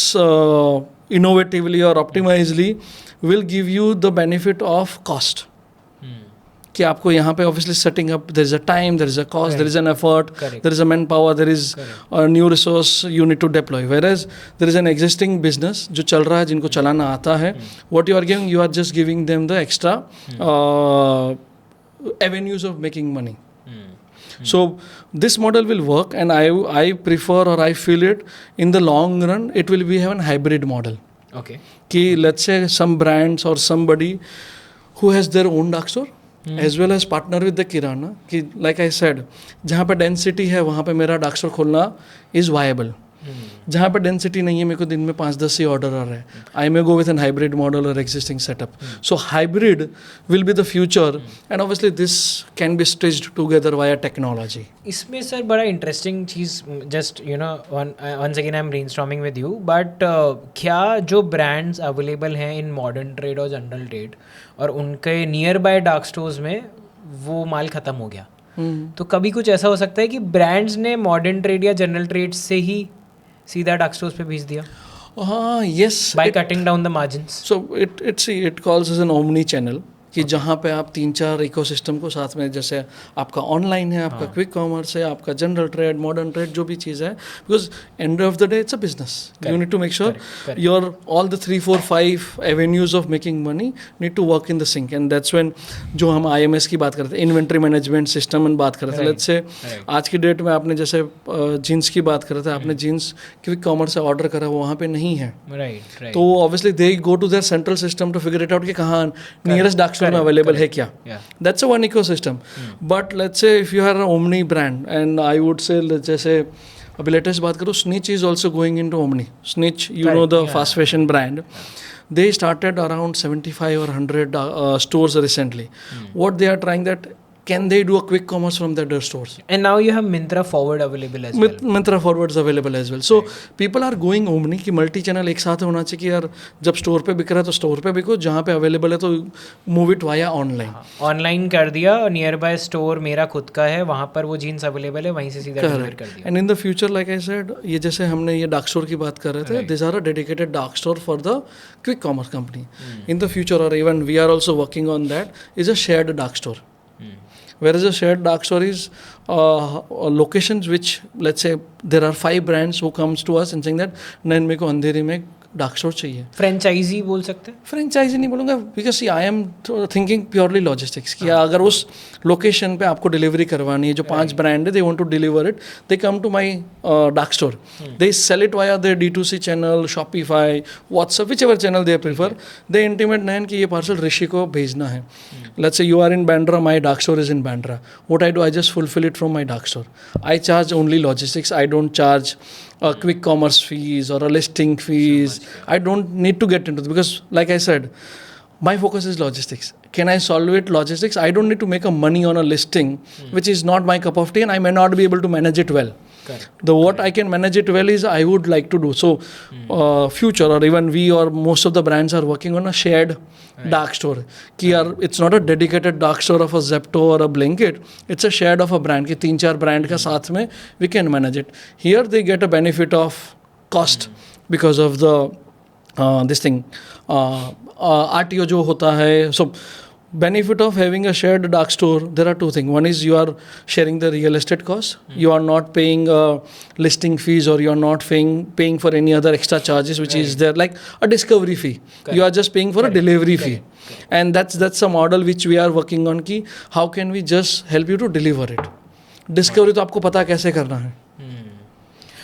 innovatively or optimizedly will give you the benefit of cost. कि आपको यहाँ पे obviously setting up, there is a time, there is a cost, there is an effort, there is a manpower, there is a new resource you need to deploy. Whereas there is an existing business जो चल रहा है, जिनको चलाना आता है, what you are giving, you are just giving them the extra avenues of making money. So this model will work, and I prefer, or I feel it in the long run it will be have a hybrid model. Okay. कि let's say some brands or somebody who has their own dark store as well as partner with the Kirana, कि like I said जहाँ पे density है वहाँ पे मेरा dark store खोलना is viable. जहाँ पे डेंसिटी नहीं है, मेरे को दिन में 5-10 ही ऑर्डर आ रहे हैं, I may go with an hybrid model और existing setup. So hybrid will be the future, and obviously this can be stitched together via technology. इसमें सर बड़ा इंटरेस्टिंग चीज़, just once again I am brainstorming with you, but क्या जो brands available हैं in modern trade और general trade और उनके near by dark stores में वो माल ख़त्म हो गया, तो कभी कुछ ऐसा हो सकता है कि ब्रांड्स ने मॉडर्न ट्रेड या जनरल ट्रेड से ही सीधा डार्क स्टोर्स पे भेज दिया? Yes. By cutting down the margins. So it calls as an omni channel. कि जहाँ पे आप 3-4 इकोसिस्टम को साथ में, जैसे आपका ऑनलाइन है, आपका क्विक कॉमर्स है, आपका जनरल ट्रेड, मॉडर्न ट्रेड, जो भी चीज़ है, because end of the day it's a business. You need to make sure your all the 3-4-5 avenues of making money need to work in the sync. And that's when जो हम IMS की बात करते हैं, इन्वेंट्री मैनेजमेंट सिस्टम में बात करते हैं. लेट्स से आज की डेट में आपने जैसे जीन्स की बात करते थे, आपने जीन्स क्विक कॉमर्स से ऑर्डर करा, वो वहाँ पे नहीं है, तो obviously they go to their central system to figure it out कि कहाँ नियरेस्ट डार्क स्टोर में अवेलेबल है क्या. That's a one ecosystem. But let's say if you are omni brand, and I would say जैसे अभी latest बात करूँ, Snitch is also going into omni. Snitch, you know the fast fashion brand, they started around 75 or 100 stores recently. What they are trying that, can they do a quick commerce from their stores? And now you have Myntra Forward available as well. Myntra Forward is available as well. So people are going omni कि multi channel एक साथ होना चाहिए कि यार जब store पे बिक रहा है तो स्टोर पे बिको, जहाँ पे अवेलेबल है तो move it via online. Online कर दिया, नियर बाय स्टोर मेरा खुद का है, वहाँ पर वो जीन्स अवेलेबल है, वहीं से सीधा डिलीवर कर दिया. And in the future, like I said, ये जैसे हमने ये डार्क स्टोर की बात कर रहे थे, this are a dedicated dark store for the quick commerce company. In the future, और even we are also working on that, is a shared dark store. Whereas a shared dark store is locations which, let's say, there are 5 brands who comes to us and saying that नहीं मेरे को अंधेरी में dark store चाहिए. Franchise बोल सकते हैं? Franchise नहीं बोलूँगा, because I am thinking purely logistics कि अगर उस लोकेशन पे आपको डिलीवरी करवानी है, जो 5 ब्रांड है, they want to deliver it, they come to my dark store, they sell it via their D2C channel, Shopify, WhatsApp, whichever channel they prefer. They intimate नैन कि ये पार्सल ऋषि को भेजना है. Let's say you are in Bandra, my dark store is in Bandra. What I do, I just fulfil it from my dark store. I charge only logistics, I don't charge quick commerce fees or a listing fees. I don't need to get into it because, like I said, my focus is logistics. Can I solve it logistics? I don't need to make a money on a listing which is not my cup of tea, and I may not be able to manage it well. What I can manage it well is I would like to do. So future, or even we or most of the brands are working on a shared dark store. कि यार it's not a dedicated dark store of a Zepto or a Blinkit. It's a shared of a brand कि 3-4 brand का साथ में we can manage it. Here they get a benefit of cost because of the this thing RTO जो होता है. So benefit of having a shared dark store, there are 2 things. One is you are sharing the real estate cost. You are not paying listing fees, or you are not paying for any other extra charges which is there, like a discovery fee. You are just paying for a delivery fee. And that's a model which we are working on कि how can we just help you to deliver it. Discovery तो आपको पता कैसे करना है.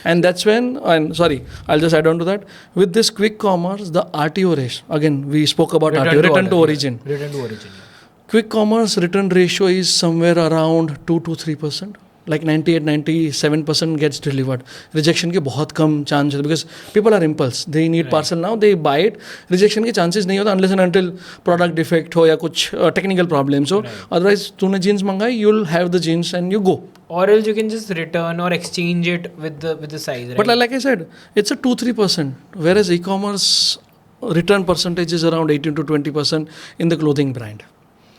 And that's when, and sorry, I'll just add on to that. With this quick commerce, the RTO ratio, again, we spoke about RTO, return to origin. Return to origin. Quick commerce return ratio is somewhere around 2 to 3%. Like 98-97% gets delivered. Rejection के बहुत कम chance है, because people are impulse. They need parcel now, they buy it. Rejection के chances नहीं होता unless and until product defect हो या कुछ technical problems हो. Otherwise, तूने jeans मंगाई, you'll have the jeans and you go. Or else you can just return or exchange it with the size, right? But like I said, it's a 2-3%, whereas e-commerce return percentage is around 18 to 20% in the clothing brand.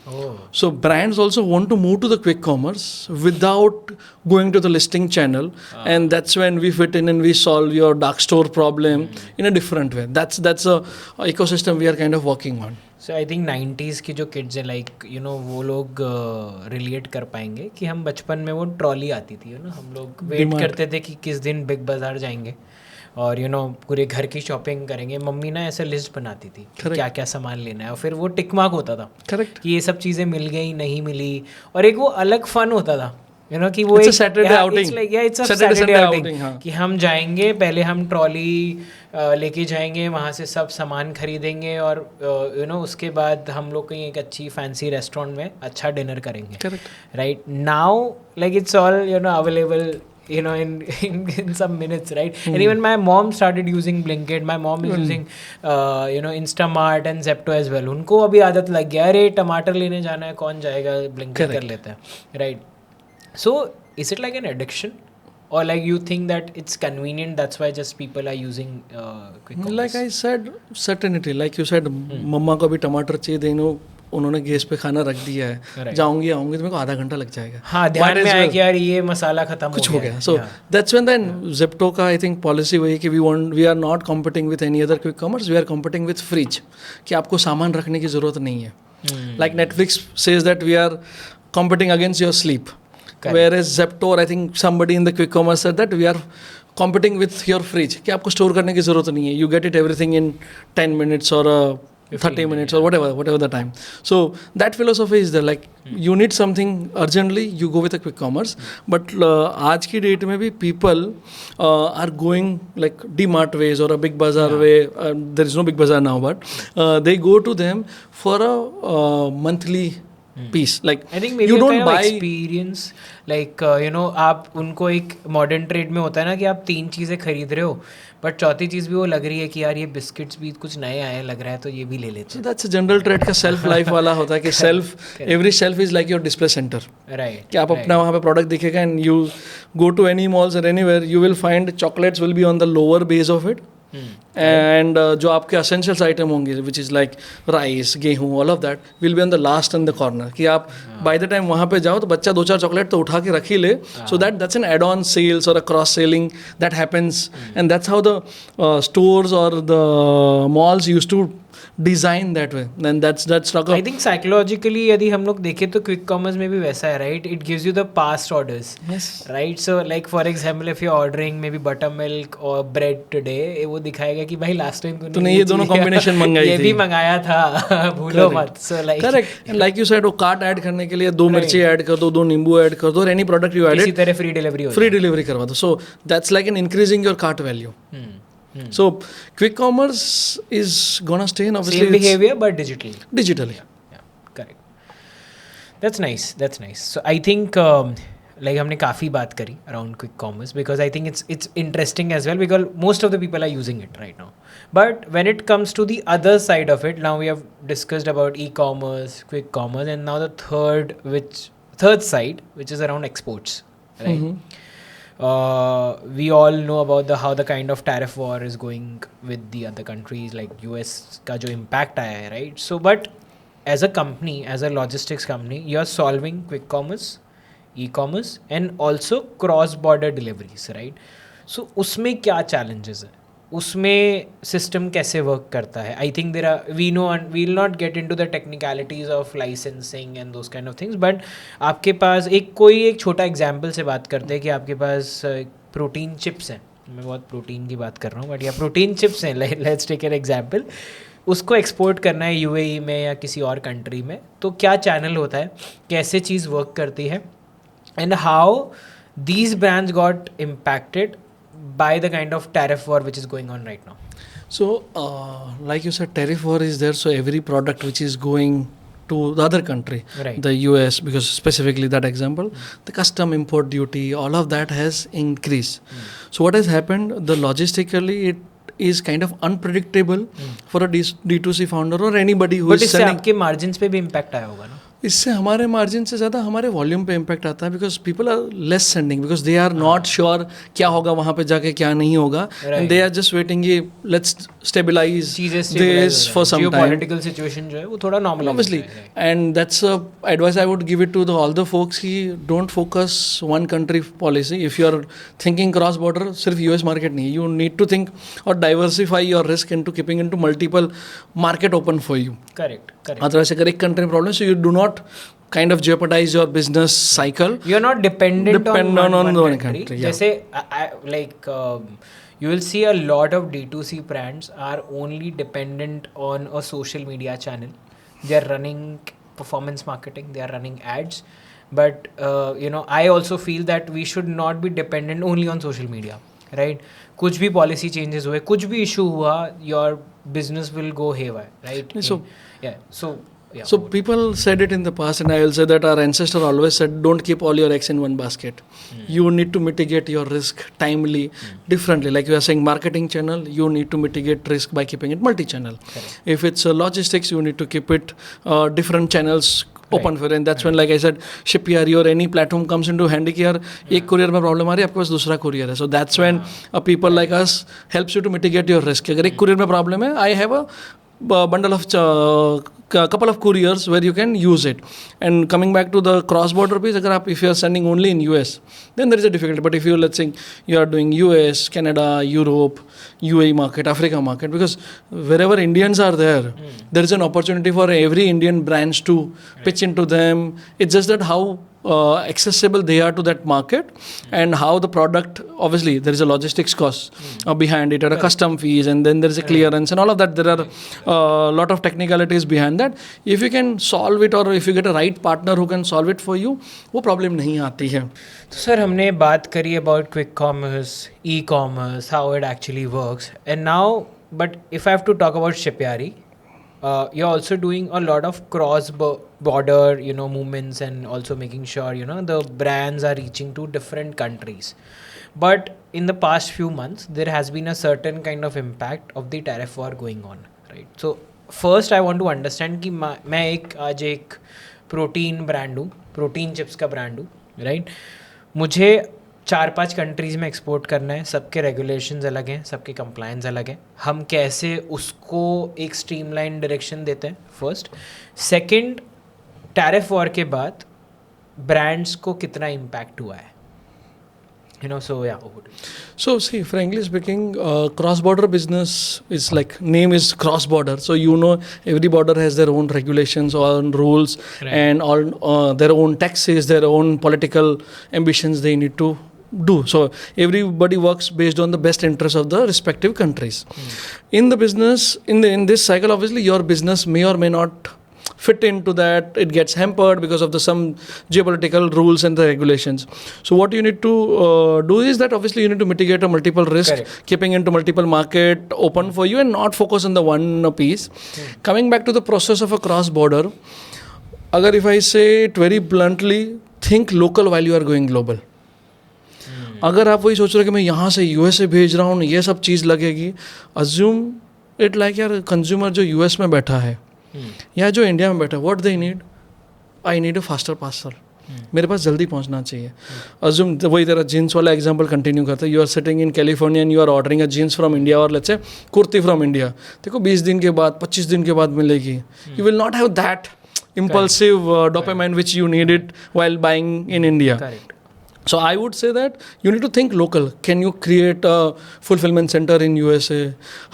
Oh. So brands also want to move to the quick commerce without going to the listing channel, and that's when we fit in and we solve your dark store problem in a different way. That's a ecosystem we are kind of working on. So I think 90s की जो kids हैं, like you know, वो लोग relate कर पाएंगे कि हम बचपन में वो ट्रॉली आती थी, you know, हम लोग वेट करते थे कि किस दिन बिग बाजार जाएंगे और यू नो पूरे घर की शॉपिंग करेंगे. मम्मी ना ऐसे लिस्ट बनाती थी क्या क्या सामान लेना है, और फिर वो टिक मार्क होता था. करेक्ट. कि ये सब चीज़ें मिल गई, नहीं मिली, और एक वो अलग फन होता था, यू नो, कि वो एक Saturday outing, it's a Saturday outing कि हम जाएंगे, पहले हम ट्रॉली लेके जाएंगे, वहाँ से सब सामान खरीदेंगे, और यू नो उसके बाद हम लोग कहीं एक अच्छी फैंसी रेस्टोरेंट में अच्छा डिनर करेंगे. Correct. Right now like it's all you know available, you know, in some minutes, right? And even my mom started using Blinkit. My mom is using you know, Instamart and Zepto as well. उनको अभी आदत लग गया, अरे टमाटर लेने जाना है, कौन जाएगा, Blinkit कर लेता है, right? So is it like an addiction, or like you think that it's convenient, that's why just people are using quick commerce? Like I said, certainty, like you said, मम्मा को भी टमाटर चाहिए, देनो उन्होंने गैस पे खाना रख दिया है, जाऊंगी आऊंगी तो मेरे को आधा घंटा लग जाएगा. हाँ, ध्यान में आया कि यार ये मसाला खत्म कुछ हो गया. So that's when then Zepto का आई थिंक पॉलिसी वही कि we are not competing with any other quick commerce, we are competing with fridge, कि आपको सामान रखने की ज़रूरत नहीं है. Like Netflix says that we are competing against your sleep. Correct. Whereas Zepto, or I think somebody in the quick commerce said that we are competing with your fridge. कि आपको store करने की ज़रूरत नहीं है. You get it everything in 10 minutes or 30 minutes or whatever the time. So that philosophy is there. Like you need something urgently, you go with a quick commerce. But आज की date में भी people are going like D-Mart ways or a Big Bazaar way. There is no Big Bazaar now, but they go to them for a monthly piece. Like I think maybe you a don't kind of buy experience, like आप उनको एक modern trade में होता है ना कि आप 3 चीज़ें खरीद रहे हो, बट चौथी चीज़ भी वो लग रही है कि यार ये बिस्किट्स भी कुछ नए आए लग रहा है तो ये भी ले लेते So that's a general trade का सेल्फ लाइफ वाला होता है कि shelf every shelf is like your display center. हैं. राइट. कि आप अपना वहाँ पे प्रोडक्ट दिखेगा and you go to any malls और anywhere you will find chocolates will be on the lower base of it and जो आपके असेंशियल्स आइटम होंगे विच इज़ लाइक राइस गेहूँ all of that will be on the last in the corner कि आप by the time वहाँ पे जाओ तो बच्चा 2-4 चॉकलेट तो उठा के रख ही ले. So that's an add on sales और a cross selling that happens and that's how the stores और the malls use to design that way. Then that's not I think psychologically यदि हम लोग देखें तो क्विक कॉमर्स में भी वैसा है, right. It gives you the past orders, right. So like for example if you ordering may be butter milk और ब्रेड टुडे, वो दिखाएगा कि भाई लास्ट टाइम तूने ये दोनों कॉम्बिनेशन मंगाई थी, ये भी मंगाया था, भूलो मत. So like correct like you said वो कार्ट ऐड करने के लिए 2 मिर्ची ऐड कर दो, 2 नींबू ऐड कर दो और एनी प्रोडक्ट यू इसी ऐड तरह फ्री डिलीवरी हो फ्री डिलीवरी करवा दो. So that's like an increasing your cart value. So quick commerce is gonna stay in obviously same behavior but digitally. Yeah, correct. That's nice. So I think like हमने काफ़ी बात करी around quick commerce because I think it's interesting as well because most of the people are using it right now. But when it comes to the other side of it, now we have discussed about e-commerce, quick commerce, and now the third side, which is around exports, right? We all know about how the kind of tariff war is going with the other countries like US का जो impact आया है, right? So but as a company, as a logistics company, you are solving quick commerce, e-commerce and also cross border deliveries, right? So उसमें क्या challenges है, उसमें system कैसे work करता है. I think there are we know and we will not get into the technicalities of licensing and those kind of things, but आपके पास एक छोटा एग्जांपल से बात करते हैं कि आपके पास प्रोटीन चिप्स हैं. मैं बहुत प्रोटीन की बात कर रहा हूँ बट या प्रोटीन चिप्स हैं, लेट्स टेक एन एग्जांपल. उसको एक्सपोर्ट करना है यूएई में या किसी और कंट्री में, तो क्या चैनल होता है, कैसे चीज़ वर्क करती है and how these brands got impacted by the kind of tariff war which is going on right now? So, like you said, tariff war is there. So every product which is going to the other country, Right. the US, because specifically that example, the custom import duty, all of that has increased. So what has happened? The logistically it is kind of unpredictable for a D2C founder or anybody who But is इससे selling. आपके margins पे भी impact आया होगा ना? इससे हमारे margin से ज़्यादा हमारे वॉल्यूम पे इम्पैक्ट आता है because people are less sending because they are not sure क्या होगा वहाँ पे जाके क्या नहीं होगा and they are just waiting ये let's stabilize this for some time. Geopolitical situation जो है वो थोड़ा normal Obviously, and that's a advice I would give it to all the folks कि don't focus one country policy. If you are thinking cross border, सिर्फ US market नहीं, you need to think or diversify your risk into keeping into multiple market open for you. Correct. Otherwise, अगर एक country में problem, so you do not kind of jeopardize your business cycle. You're not dependent on one one country. country, yeah. जैसे like you will see a lot of D2C brands are only dependent on a social media channel. They are running performance marketing, they are running ads, but I also feel that we should not be dependent only on social media, right? कुछ भी policy changes हुए, कुछ भी issue हुआ, your business will go haywire, right? So people said it in the past, and I will say that our ancestor always said, don't keep all your eggs in one basket. You need to mitigate your risk timely, differently. Like you are saying, marketing channel, you need to mitigate risk by keeping it multi-channel. Correct. If it's logistics, you need to keep it different channels open for, and that's when, like I said, Shipyard or any platform comes into handy कि यार एक courier में problem आ रही है, आपके पास दूसरा courier है. So that's when people like us helps you to mitigate your risk. अगर एक courier में problem है, I have a bundle of couple of couriers where you can use it. And coming back to the cross border piece, agar if you are sending only in US, then there is a difficulty. But if you, let's say you are doing US, Canada, Europe, UAE market, Africa market, because wherever Indians are there, there is an opportunity for every Indian branch to pitch into them. It's just that how accessible they are to that market, and how the product, obviously there is a logistics cost behind it, or a custom fees, and then there is a clearance and all of that. There are a lot of technicalities behind that. If you can solve it, or if you get a right partner who can solve it for you, वो problem नहीं आती है. तो sir हमने बात करी about quick commerce, e-commerce, how it actually works, and now, but if I have to talk about Shipyari, you're also doing a lot of cross-border, movements, and also making sure, the brands are reaching to different countries. But in the past few months, there has been a certain kind of impact of the tariff war going on, right? So first, I want to understand कि मैं आज एक protein brand हूँ, protein chips का brand हूँ, right? मुझे 4-5 countries में export करना है, सबके रेगुलेशंस अलग हैं, सबके कंप्लायंस अलग हैं. हम कैसे उसको एक स्ट्रीमलाइन डायरेक्शन देते हैं, फर्स्ट. सेकंड, टैरिफ वॉर के बाद ब्रांड्स को कितना इम्पैक्ट हुआ है? So see, frankly speaking, cross-border business is like, name is cross-border. So every border has their own regulations, own rules, right, and all their own taxes, their own political ambitions they need to do. So everybody works based on the best interests of the respective countries. In the business, in this cycle, obviously your business may or may not fit into that. It gets hampered because of some geopolitical rules and the regulations. So what you need to do is that obviously you need to mitigate a multiple risk, correct, keeping into multiple market open for you, and not focus on the one piece. Coming back to the process of a cross border, agar if I say it very bluntly, think local while you are going global. अगर आप वही सोच रहे हो कि मैं यहाँ से यूएस से भेज रहा हूँ, ये सब चीज़ लगेगी, अज्यूम इट लाइक यार कंज्यूमर जो यूएस में बैठा है या जो इंडिया में बैठा है, what they need, I need a faster parcel, मेरे पास जल्दी पहुंचना चाहिए. अज्यूम वही तेरा जीन्स वाला एग्जांपल कंटिन्यू करता है. You are sitting in California and you are ordering a jeans from India, और let's say kurti from India, देखो 20 दिन के बाद 25 दिन के बाद मिलेगी. You will not have that impulsive dopamine which you needed while buying in India. Correct. So I would say that you need to think local. Can you create a fulfillment center in USA?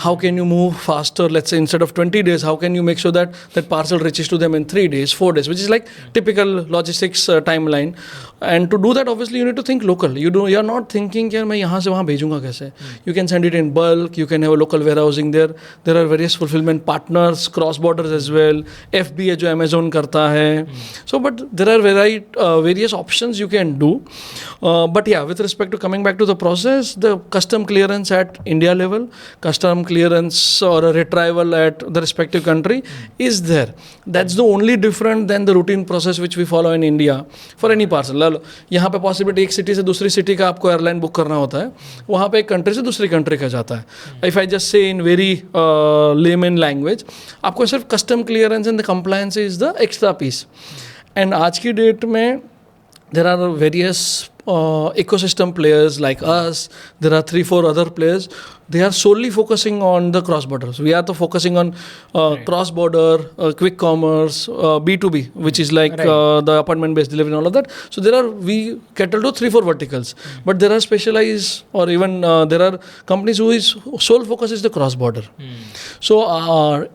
How can you move faster? Let's say instead of 20 days, how can you make sure that that parcel reaches to them in 3 days, 4 days, which is like typical logistics timeline. And to do that, obviously, you need to think local. You are not thinking कि मैं यहाँ से वहाँ भेजूँगा कैसे. You can send it in bulk. You can have a local warehousing there. There are various fulfillment partners, cross borders as well. FBA जो Amazon करता है. So, but there are various options you can do. But yeah, with respect to coming back to the process, the custom clearance at India level, custom clearance or a retrieval at the respective country is there. That's the only different than the routine process which we follow in India for any parcel. यहाँ पे possibility एक city से दूसरी city का आपको airline book करना होता है, वहाँ पे एक कंट्री से दूसरी कंट्री का जाता है. If I just say in very layman language, आपको सिर्फ custom clearance and the compliance is the extra piece. And आज की डेट में there are various ecosystem players like us. There are 3-4 other players. They are solely focusing on the cross borders. We are focusing on cross border, quick commerce, B2B, which is like the appointment based delivery and all of that. So we cater to 3-4 verticals, but there are specialized, or even there are companies whose sole focus is the cross border. So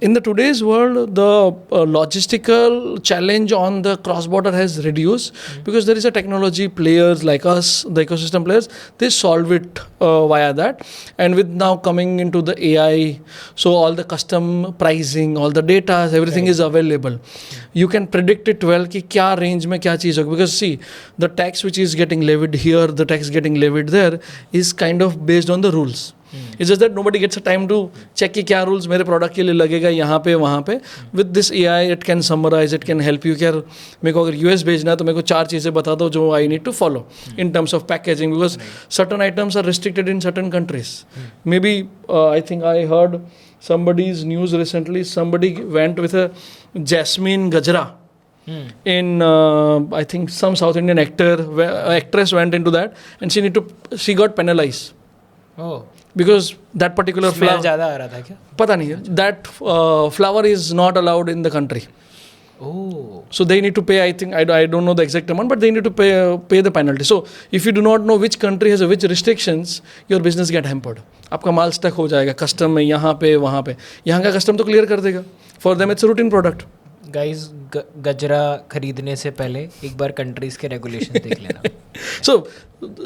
in the today's world, the logistical challenge on the cross border has reduced because there is a technology players like us, the ecosystem players, they solve it via that. And with now coming into the AI, so all the custom pricing, all the data, everything is available. You can predict it well कि क्या range में क्या चीज़ होगी, because see, the tax which is getting levied here, the tax getting levied there is kind of based on the rules. It's just that nobody gets a time to check कि क्या rules मेरे product के लिए लगेगा यहाँ पे वहाँ पे. With this AI, it can summarize, it can help you कि यार मेरे को अगर US भेजना है तो मेरे को 4 चीज़ें बता दो जो I need to follow in terms of packaging, because certain items are restricted in certain countries. Maybe I think I heard somebody's news recently. Somebody went with a jasmine gajra. In I think some South Indian actress went into that, and she got penalized. Oh. because that particular smell flower, ज़्यादा आ रहा था क्या? पता नहीं है, that flower is not allowed in the country. Oh. So they need to pay, I think, I don't know the exact amount, but they need to pay the penalty. So if you do not know which country has which restrictions, your business get hampered. आपका माल stuck हो जाएगा custom में, यहाँ पे वहाँ पे. यहाँ का कस्टम तो क्लियर कर देगा. For them it's a routine product. Guys गजरा खरीदने से पहले एक बार कंट्रीज के रेगुलेशन देख लेना. So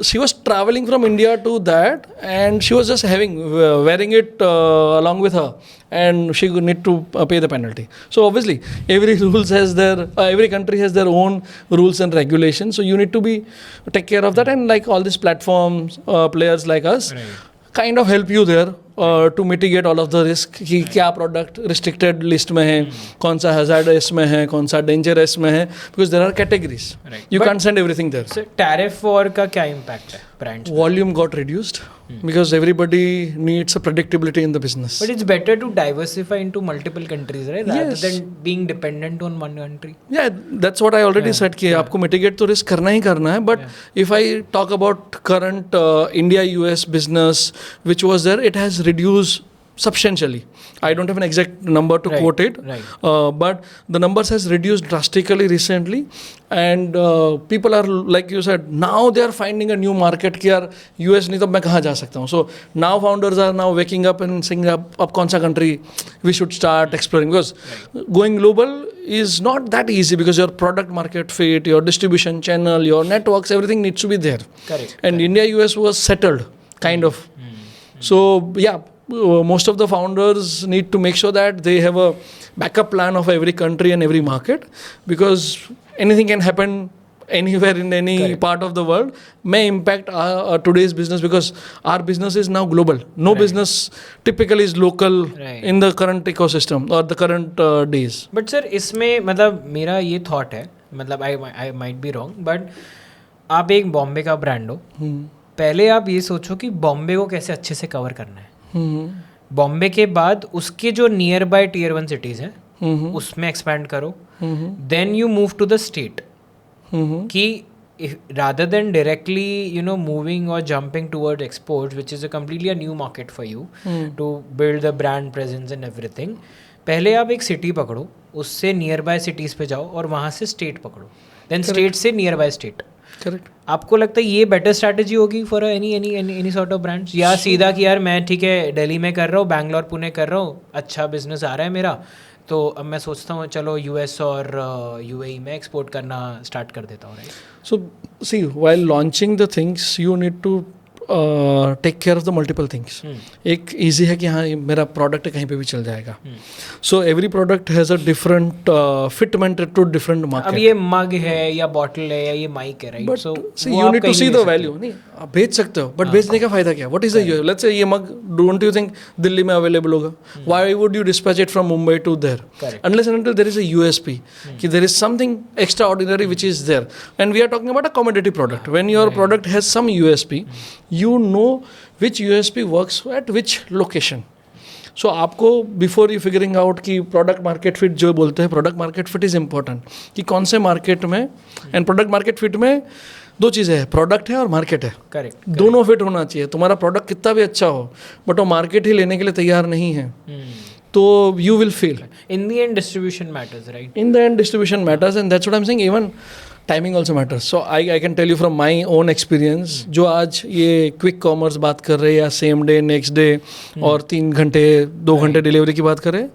she was traveling from India to that, and she was just having wearing it along with her, and she would need to pay the penalty. So obviously every rules has their every country has their own rules and regulations. So you need to be take care of that, and like all these platforms players like us kind of help you there to mitigate all of the risk कि क्या product restricted list में है, कौन सा hazardous में है, कौन सा डेंजरस में है, because there are categories. You can't send everything there. So tariff war का क्या इम्पैक्ट है brands? Volume got reduced because everybody needs a predictability in the business. But it's better to diversify into multiple countries, right? Rather Yes. than being dependent on one country. Yeah, that's what I already said कि आपको mitigate तो risk करना ही करना है. But if I talk about current India-US business which was there, it has reduced substantially. I don't have an exact number to quote it, but the numbers has reduced drastically recently, and people are, like you said, now they are finding a new market कि यार US नहीं तो मैं कहाँ जा सकता हूँ. So now founders are now waking up and saying अब कौन सा country we should start exploring, because going global is not that easy because your product market fit, your distribution channel, your networks, everything needs to be there. Correct. And India US was settled kind of. So yeah, most of the founders need to make sure that they have a backup plan of every country and every market, because anything can happen anywhere in any part of the world, may impact our today's business, because our business is now global. No business typically is local in the current ecosystem or the current days. But sir, इसमें मतलब मेरा ये thought है, मतलब I might be wrong, but आप एक बॉम्बे का brand हो, पहले आप ये सोचो कि बॉम्बे को कैसे अच्छे से कवर करना है. बॉम्बे के बाद उसके जो नियर बाय टियर 1 सिटीज हैं उसमें एक्सपैंड करो. Then you move to the state कि rather than directly moving or jumping towards exports, which is a completely a new market for you to build the brand presence and everything, पहले आप एक city पकड़ो, उससे near by cities पे जाओ और वहाँ से स्टेट पकड़ो, देन स्टेट से नियर बाय स्टेट. करेक्ट. आपको लगता है ये बेटर स्ट्रैटेजी होगी for any sort of brands, या सीधा कि यार मैं ठीक है दिल्ली में कर रहा हूँ, बैंगलोर पुणे कर रहा हूँ, अच्छा बिजनेस आ रहा है मेरा, तो अब मैं सोचता हूँ चलो यूएस और यूएई में एक्सपोर्ट करना स्टार्ट कर देता हूँ, right? So see, while launching the things, you need to take care of the multiple things. एक easy है कि हाँ मेरा product कहीं पे भी चल जाएगा. So every product has a different fitment to different market. अब ये मग है या बॉटल है या ये माइक है, right? But see, you need to see the value. नहीं, आप बेच सकते हो, but बेचने का फायदा क्या? What is the use? Let's say ये मग, don't you think दिल्ली में available होगा? Why would you dispatch it from Mumbai to there? Unless and until there is a USP, कि there is something extraordinary which is there. And we are talking about a commodity product. When your product has some USP, you know which USP works at which location. So आपको before you figuring out कि product market fit जो बोलते हैं, product market fit is important कि कौन से market में, and product market fit में दो चीज़ें हैं, product है और market है. करेक्ट. दोनों fit होना चाहिए. तुम्हारा product कितना भी अच्छा हो, but वो market ही लेने के लिए तैयार नहीं है, तो you will fail. In the end, distribution matters, right? In the end, distribution matters, and that's what I'm saying. Even timing also matters. So I can tell you from my own experience, जो आज ये quick commerce बात कर रहे हैं या same day next day और 3 घंटे 2 घंटे डिलीवरी की बात करें,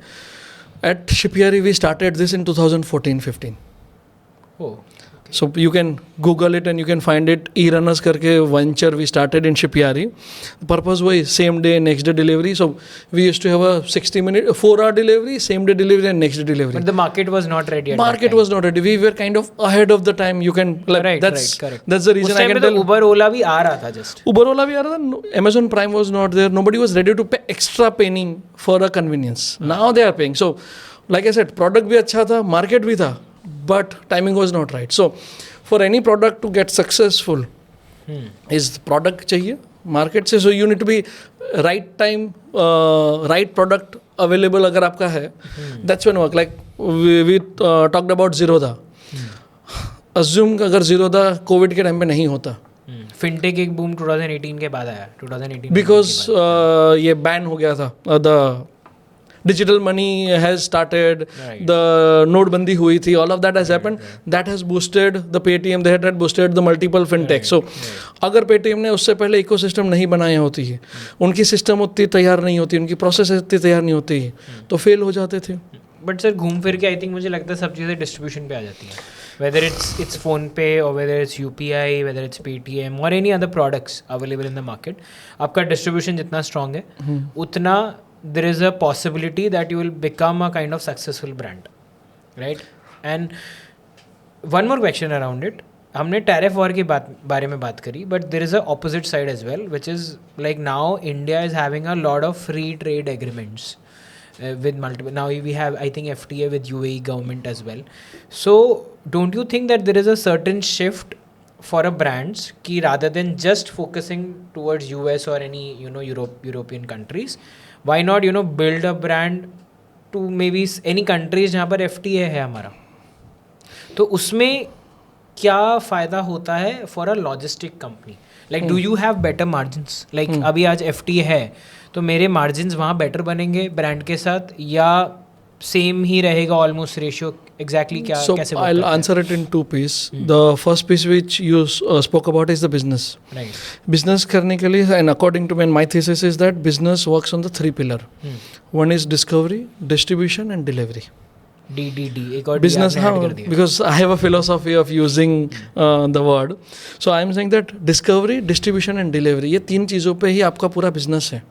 at Shipyari we started this in 2014-15. Oh. So you can Google it and you can find it. E-runners करके venture we started in Shipyari. The purpose was same day next day delivery. So we used to have a 60-minute 4-hour delivery, same day delivery and next day delivery. But the market was not ready at Market that time. was not ready. We were kind of ahead of the time. You can like Correct. that's the reason उस I time can पे तो tell. Uber Ola भी आ रहा था just. Uber Ola भी आ रहा था. Amazon Prime was not there. Nobody was ready to pay extra penny for a convenience. Now they are paying. So like I said, product भी अच्छा था, market भी था, but timing was not right. So for any product to get successful, is product चाहिए, market से. So you need to be right time, right product available अगर आपका है, that's when work. Like we talked about Zerodha. Assume अगर Zerodha Covid के time पे नहीं होता, फिनटेक एक बूम 2018 के बाद आया, 2018 बिकॉज ये बैन हो गया था, the digital money has started, the नोटबंदी हुई थी, all of that has happened, that has boosted the Paytm, that had boosted the multiple fintech. So अगर पेटीएम ने उससे पहले इकोसिस्टम नहीं बनाए होती है, उनकी सिस्टम उतनी तैयार नहीं होती, उनकी प्रोसेस इतनी तैयार नहीं होती, तो फेल हो जाते थे. बट सर घूम फिर के आई थिंक मुझे लगता है सब चीज़ें डिस्ट्रीब्यूशन पे आ जाती हैं, whether it's PhonePe or whether it's UPI, whether it's Paytm or any other products available in the market. आपका डिस्ट्रीब्यूशन जितना स्ट्रांग है उतना there is a possibility that you will become a kind of successful brand, right? And one more question around it. हमने tariff war के बारे में बात करी, but there is a opposite side as well, which is like now India is having a lot of free trade agreements with multiple. Now we have, I think, FTA with UAE government as well. So don't you think that there is a certain shift for a brands ki rather than just focusing towards US or any European countries, why not build a brand to maybe any countries जहाँ पर FTA है हमारा, तो उसमें क्या फ़ायदा होता है for a logistic company? Like do you have better margins? Like अभी आज FTA है तो मेरे मार्जिन्स वहाँ बेटर बनेंगे ब्रांड के साथ, या सेम ही रहेगा ऑलमोस्ट रेशियो? एग्जैक्टली क्या कैसे? So I'll answer it in two pieces. The first piece which you spoke about is the business. Right. Business करने के लिए, and according to me, my thesis is that business works on the three pillar. One is discovery, distribution and delivery. DDD एक और business, हाँ, because I have a philosophy of using the word. So I am saying that discovery, distribution and delivery, ये तीन चीज़ों पे ही आपका पूरा business है.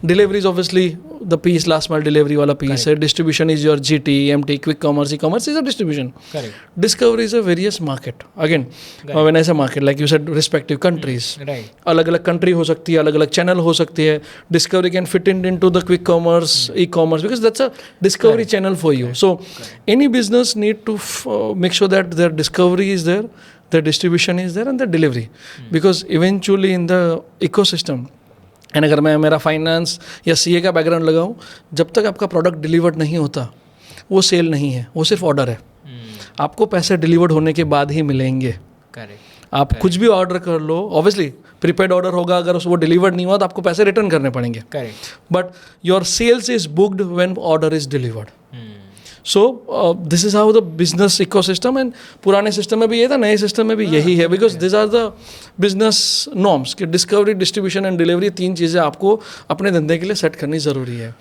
Delivery is obviously the piece, last mile delivery वाला piece है. Distribution is your GT, MT, quick commerce, e-commerce is a distribution. Correct. Discovery is a various market. Again, when I say market, like you said, respective countries. Right. अलग अलग country हो सकती है, अलग अलग channel हो सकती है. Discovery can fit into the quick commerce, e-commerce, because that's a discovery channel for you. So any business need to make sure that their discovery is there, their distribution is there, and their delivery. Because eventually in the ecosystem, and अगर मैं मेरा finance या CA का background लगाऊं, जब तक आपका product delivered नहीं होता वो सेल नहीं है, वो सिर्फ ऑर्डर है. आपको पैसे डिलीवर्ड होने के बाद ही मिलेंगे. आप कुछ भी ऑर्डर कर लो, ऑब्वियसली प्रीपेड ऑर्डर होगा, अगर वो डिलीवर्ड नहीं हुआ तो आपको पैसे रिटर्न करने पड़ेंगे. But your sales is booked when order is delivered. So this is how the business ecosystem, and पुराने सिस्टम में भी ये था, नए सिस्टम में भी यही है, because this are the business norms कि डिस्कवरी, डिस्ट्रीब्यूशन एंड डिलीवरी तीन चीज़ें आपको अपने धंधे के लिए सेट करनी ज़रूरी है.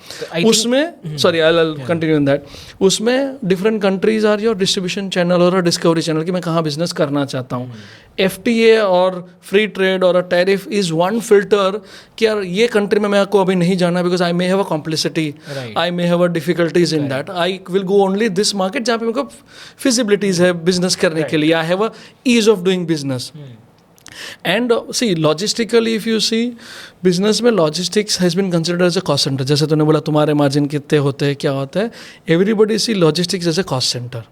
उसमें sorry I will continue in that, उसमें different countries are your distribution channel और डिस्कवरी चैनल कि मैं कहाँ बिजनेस करना चाहता हूँ. FTA और फ्री ट्रेड और अ टैरिफ इज़ वन फिल्टर कि यार ये कंट्री में मेरे को अभी नहीं जाना, because I may have a complicity, I may have a difficulties in that, I will go only this market जहाँ पे मेरे को फिजिबिलिटीज़ है बिजनेस करने के लिए, I have a ease of doing business. And see, logistically if you see, business में logistics has been considered as a cost center. जैसे तूने बोला तुम्हारे मार्जिन कितने होते हैं, क्या होता है, everybody see logistics as a cost center.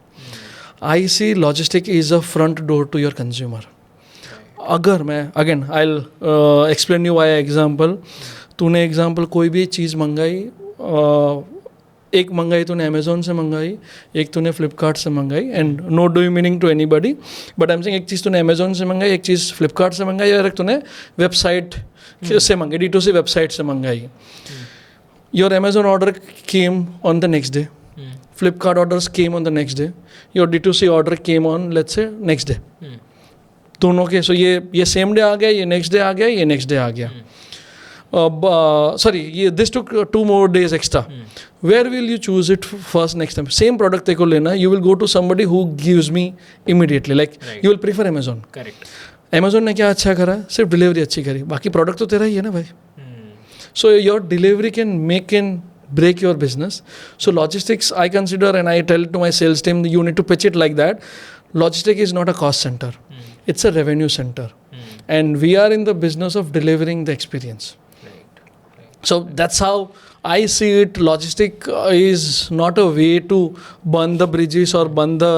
I see logistics is a front door to your consumer. अगर मैं again I'll explain you why example. तूने एग्जाम्पल कोई भी चीज़ मंगाई, एक मंगाई तूने अमेज़ोन से मंगाई, एक तूने फ्लिपकार्ट से मंगाई, and no do meaning to anybody, but I am saying एक चीज़ तूने अमेज़ोन से मंगाई, एक चीज़ फ्लिपकार्ट से मंगाई, और एक तूने वेबसाइट से मंगाई, D2C वेबसाइट से मंगाई. Your Amazon order came on the next day, Flipkart orders came on the next day, your D2C order came on let's say next day. दोनों के, सो ये सेम डे आ गया, ये नेक्स्ट डे आ गया, ये नेक्स्ट डे आ गया. Sorry, this took 2 more days extra. Where will you choose it first next time? Same product तेरे को लेना, you will go to somebody who gives me immediately. Like you will prefer Amazon. Correct. Amazon ने क्या अच्छा करा? सिर्फ delivery अच्छी करी, बाकी प्रोडक्ट तो तेरा ही है ना भाई. So your delivery can make and break your business. So logistics, I consider, and I tell to my sales team, you need to pitch it like that. Logistics is not a cost center. It's a revenue center. And we are in the business of delivering the experience. So that's how I see it, logistic is not a way to burn the bridges or burn the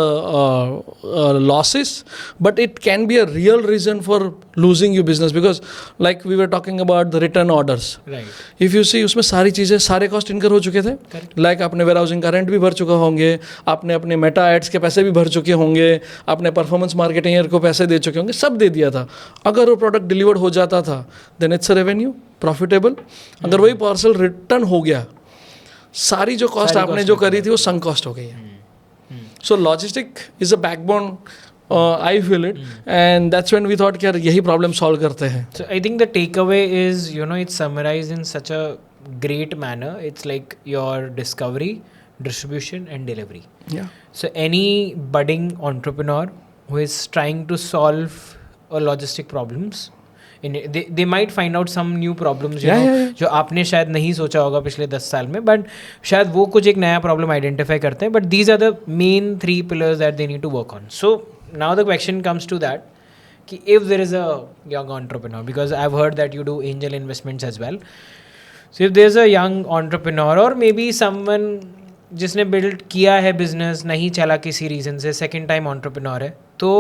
losses, but it can be a real reason for losing your business, because like we were talking about the return orders. Right. If you see, उसमें सारी चीज़ें, सारे cost incur हो चुके थे. Like आपने warehousing का rent भी भर चुका होंगे, आपने अपने मेटा एड्स के पैसे भी भर चुके होंगे, आपने परफॉर्मेंस मार्केटिंग को पैसे दे चुके होंगे, सब दे दिया था. अगर वो प्रोडक्ट डिलीवर्ड हो जाता था, then it's a revenue, profitable. अगर वही पार्सल रिटर्न हो गया, सारी जो कॉस्ट आपने जो करी थी वो संक कॉस्ट हो गई है. So logistic is a backbone, I feel it, and that's when we thought कि यार यही प्रॉब्लम सॉल्व करते हैं. So I think the takeaway is, it's summarized in such a great manner. It's like your discovery, distribution, and delivery. Yeah. So any budding entrepreneur who is trying to solve a logistic problems, they might find out some new problems, you know, जो आपने शायद नहीं सोचा होगा पिछले 10 साल में, but शायद वो कुछ एक नया प्रॉब्लम आइडेंटिफाई करते हैं. But these are the main 3 pillars that they need to work on. So now the question comes to that, कि if there is a young entrepreneur, because I've heard that you do angel investments as well. So if there's a young entrepreneur or maybe someone जिसने build किया है business, नहीं चला किसी reason से, second time entrepreneur है, तो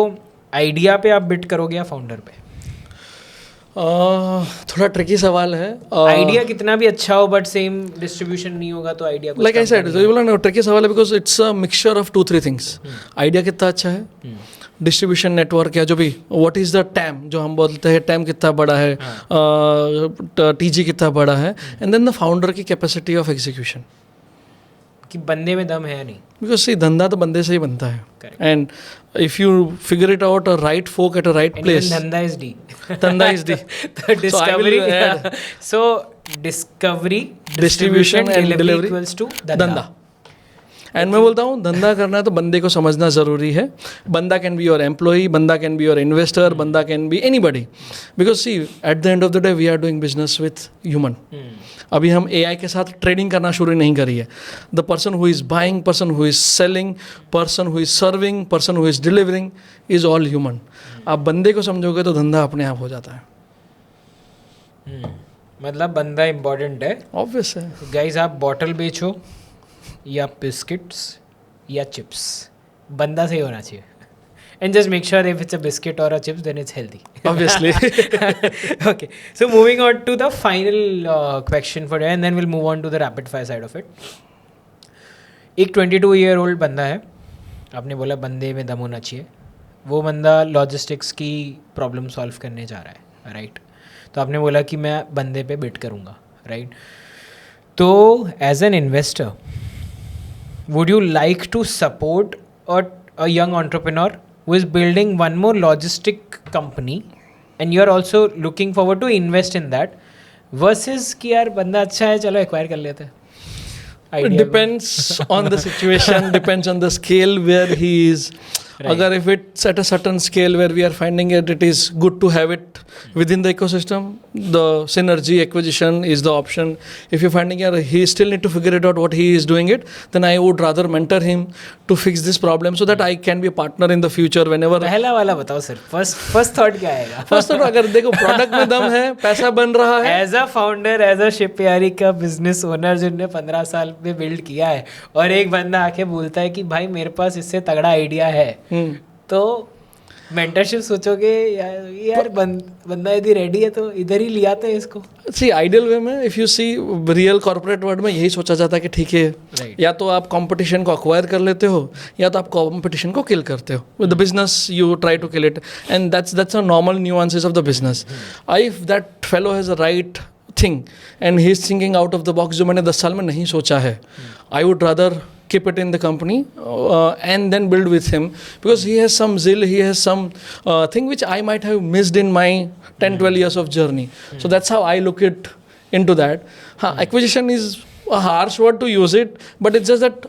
idea पे आप बिट करोगे या फाउंडर पे? थोड़ा ट्रिकी सवाल है. आइडिया कितना भी अच्छा हो बट सेम डिस्ट्रीब्यूशन नहीं होगा तो आइडिया लाइक आई सेड, जो बोला ना, ट्रिकी सवाल है, because it's a mixture of 2-3 things. Idea कितना अच्छा है, डिस्ट्रीब्यूशन नेटवर्क है, जो भी, व्हाट इज द टैम, जो हम बोलते हैं टैम कितना बड़ा है, टीजी कितना बड़ा है, एंड देन द फाउंडर की कैपेसिटी ऑफ एग्जीक्यूशन, कि बंदे में दम है नहीं. बिकॉज सी, धंधा तो बंदे से ही बनता है. And if you figure it out, a right folk at a right place, धंधा इज डी. धंधा is D. Discovery, so discovery, distribution and delivery equals to धंधा. एंड मैं बोलता हूँ, धंधा करना है तो बंदे को समझना ज़रूरी है. बंदा कैन बी योर एम्प्लॉई, बंदा कैन बी योर इन्वेस्टर, बंदा can be anybody. Because see, at the end of the day we are doing business with human. अभी हम AI के साथ ट्रेडिंग करना शुरू नहीं करी है. The person who is buying, person who is selling, person who is serving, person who is delivering is all human. आप बंदे को समझोगे तो धंधा अपने आप हो जाता है. मतलब बंदा इम्पोर्टेंट है. ऑब्वियस है. गाइस, आप बॉटल बेचो या बिस्किट्स या चिप्स, बंदा सही होना चाहिए. And just make sure if it's a biscuit or a chips, then it's healthy. Obviously. Okay. So moving on to the final question for today, and then we'll move on to the rapid fire side of it. एक 22-year-old बंदा है, आपने बोला बंदे में दम होना चाहिए. वो बंदा लॉजिस्टिक्स की प्रॉब्लम सॉल्व करने जा रहा है, राइट? तो आपने बोला कि मैं बंदे पे बिट करूँगा, राइट? तो as an investor, would you like to support a young entrepreneur who is building one more logistic company and you are also looking forward to invest in that, versus कि यार बंदा अच्छा है, चलो acquire कर लेते हैं? It depends on the situation, depends on the scale where he is. Right. Agar if it's at a certain scale where we are finding it is good to have it within the ecosystem, the synergy acquisition is the option. If you're finding he still need to figure it out what he is doing it, then I would rather mentor him to fix this problem so that I can be a partner in the future whenever. पहला वाला बताओ sir, first thought क्या आएगा? First thought, अगर देखो product में दम है, पैसा बन रहा है. As a founder, as a shipyard का बिजनेस ओनर जिनने 15 साल में बिल्ड किया है, और एक बंदा आके बोलता है कि भाई मेरे पास इससे तगड़ा आइडिया है, तो मेंटरशिप सोचोगे यार बंदा यदि रेडी है तो इधर ही लिया था इसको. सी, आइडियल वे में if you see real corporate world में यही सोचा जाता है कि ठीक है, या तो आप कंपटीशन को अक्वायर कर लेते हो या तो आप कंपटीशन को किल करते हो. With the business you try to kill it, and that's a normal nuances of the business. If that fellow has a right thing and he is thinking out of the box, जो मैंने 10 साल में नहीं सोचा है, I would rather keep it in the company and then build with him, because he has some zeal, he has some thing which I might have missed in my 10-12 years of journey. So that's how I look into that. Acquisition is a harsh word to use it, but it's just that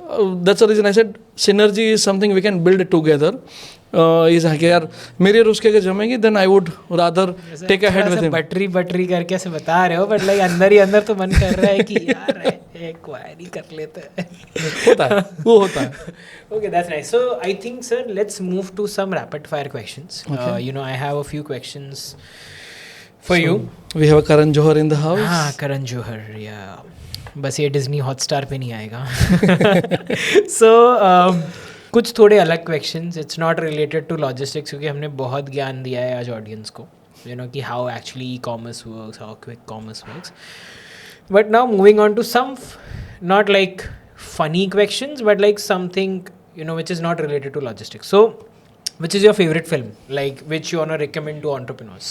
that's the reason I said synergy is something we can build it together. Is है कि यार मेरी और उसके अगर जमेगी, then I would rather take ahead with him. बटरी करके ऐसे बता रहे हो, बट लाइक अंदर ही अंदर तो मन कर रहा है कि यार एक्वायर ही कर लेते हैं. होता है, वो होता है. Okay, that's nice. So I think, sir, let's move to some rapid fire questions. Okay. I have a few questions for you. We have a Karan Johar in the house. Karan Johar, yeah. बस ये Disney Hotstar पे नहीं आएगा. So कुछ थोड़े अलग questions, it's not related to logistics क्योंकि हमने बहुत ज्ञान दिया है आज ऑडियंस को, यू नो, कि how actually e commerce works, how quick commerce works. But now moving on to some not like funny questions but like something, you know, which is not related to logistics. So which is your favorite film, like which you want to recommend to entrepreneurs?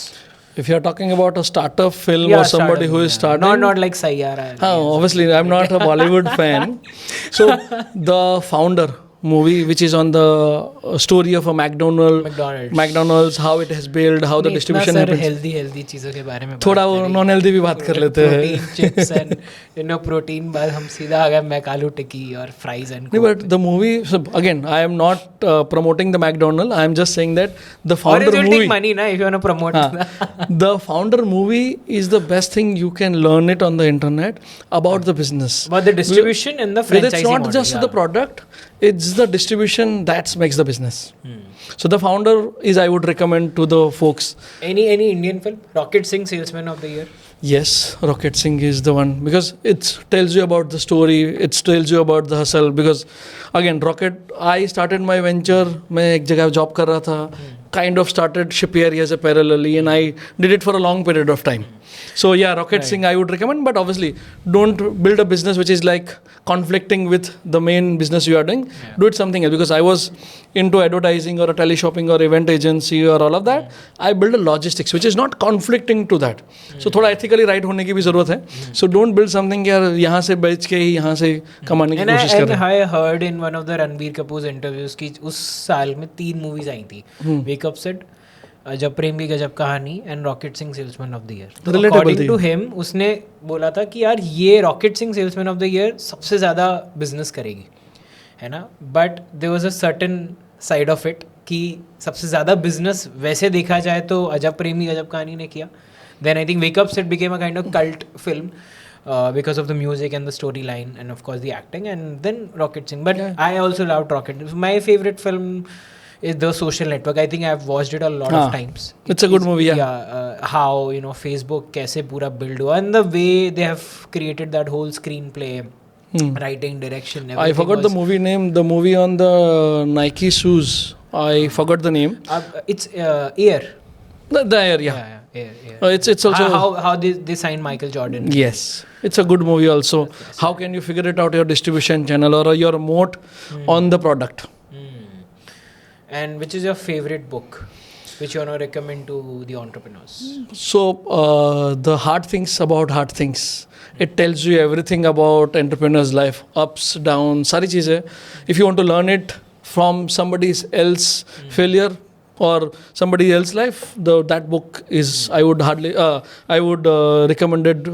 If you're talking about a startup film or somebody who is starting, not like Sayyara. Obviously I'm not a Bollywood fan. So the Founder movie, which is on the story of a McDonald's, how it has built, how the distribution happens. healthy चीज़ों के बारे में थोड़ा वो non healthy भी बात कर लेते हैं. Protein chips and you know protein बाद हम सीधा आ गए मैकालू टिक्की और fries and No, but the movie, so again, I am not promoting the McDonald's. I am just saying that the Founder or you'll movie. take money na if you want to promote. The Founder movie is the best thing you can learn it on the internet about the business. About the distribution and the franchising. It's not just the product. It's the distribution that makes the business. So the Founder is, I would recommend to the folks. Any Indian film? Rocket Singh, Salesman of the Year. Yes, Rocket Singh is the one because it tells you about the story. It tells you about the hustle. Because again, I started my venture. मैं एक जगह job कर रहा था. Kind of started Shipyard as a parallelly, and I did it for a long period of time. So yeah, Rocket Singh I would recommend, but obviously don't build a business which is like conflicting with the main business you are doing. Yeah. Do it something else, because I was into advertising or a teleshopping or event agency or all of that. I build a logistics which is not conflicting to that. So थोड़ा ethically right होने की भी ज़रूरत है. So don't build something यार यहाँ से बेच के ही यहाँ से कमाने की कोशिश कर रहे हैं. And I heard in one of the Ranbir Kapoor's interviews कि उस साल में 3 movies आई थी. Wake Up Sid, जब प्रेम Ki Gajab Kahani and rocket Singh salesman of the year. According to him उसने बोला था कि यार ये rocket Singh salesman of the year सबसे ज़्यादा बिजनेस करेगी, है ना. But there was a certain side of it कि सबसे ज़्यादा बिजनेस वैसे देखा जाए तो अजब प्रेम की गजब कहानी ने किया. Then I think wake up Sid became a kind of cult film because of the music and the storyline and of course the acting, and then Rocket Singh. But I also loved Rocket. My favorite film is The Social Network. I think I've watched it a lot of times. It's a good movie, yeah. How, you know, Facebook कैसे पूरा build हुआ and the way they have created that whole screenplay, writing, direction. I forgot the movie name. The movie on the Nike shoes. I forgot the name. It's Air. The Air, yeah. Air. It's also how they signed Michael Jordan. Yes, it's a good movie also. How can you figure it out your distribution channel or your moat on the product? And which is your favorite book which you want to recommend to the entrepreneurs? So the Hard Things About Hard Things. It tells you everything about entrepreneur's life, ups, downs, सारी चीज़ें. If you want to learn it from somebody else failure or somebody else's life, that book is I would recommend it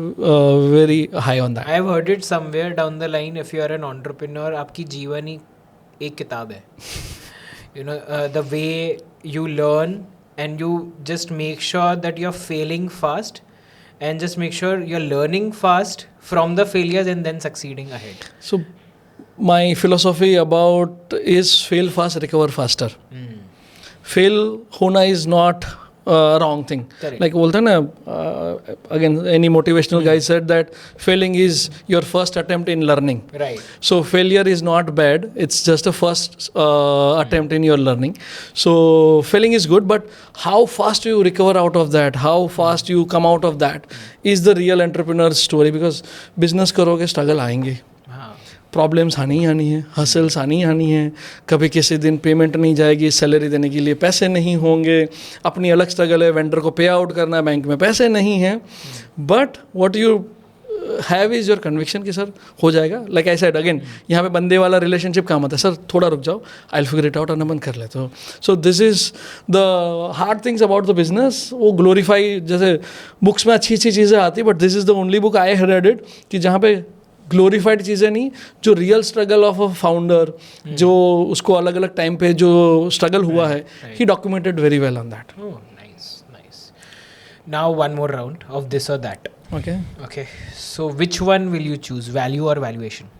very high on that. I have heard it somewhere down the line. If you are an entrepreneur, आपकी जीवन ही एक किताब है. You know, the way you learn and you just make sure that you're failing fast and just make sure you're learning fast from the failures and then succeeding ahead. So my philosophy about is fail fast, recover faster. Fail होना is not wrong thing. Correct. Like बोलते हैं ना, again any motivational guy said that failing is your first attempt in learning. Right. So failure is not bad. It's just a first attempt in your learning. So failing is good, but how fast you recover out of that, how fast you come out of that is the real entrepreneur's story. Because business करोगे struggle आएंगे. Problems आनी है, hustles आनी है. कभी किसी दिन payment नहीं जाएगी, सैलरी देने के लिए पैसे नहीं होंगे, अपनी अलग स्ट्रगल है, वेंडर को पे आउट करना है, बैंक में पैसे नहीं हैं. But what you have is your conviction कि सर हो जाएगा. लाइक आई सेड अगेन, यहाँ पे बंदे वाला रिलेशनशिप काम आता है. सर थोड़ा रुक जाओ, I will figure it out, और बंद कर लेते हो. So this is the hard things about the business. वो ग्लोरीफाई, जैसे बुक्स में अच्छी चीज़ें आती, but this is the only book I had read it कि जहाँ पे ग्लोरीफाइड चीज़ें नहीं, जो real struggle of a founder, जो उसको अलग अलग टाइम पे जो स्ट्रगल हुआ है, he documented very well on that. Nice. Now one more round of this or that. Okay. So which one will you choose, value or valuation?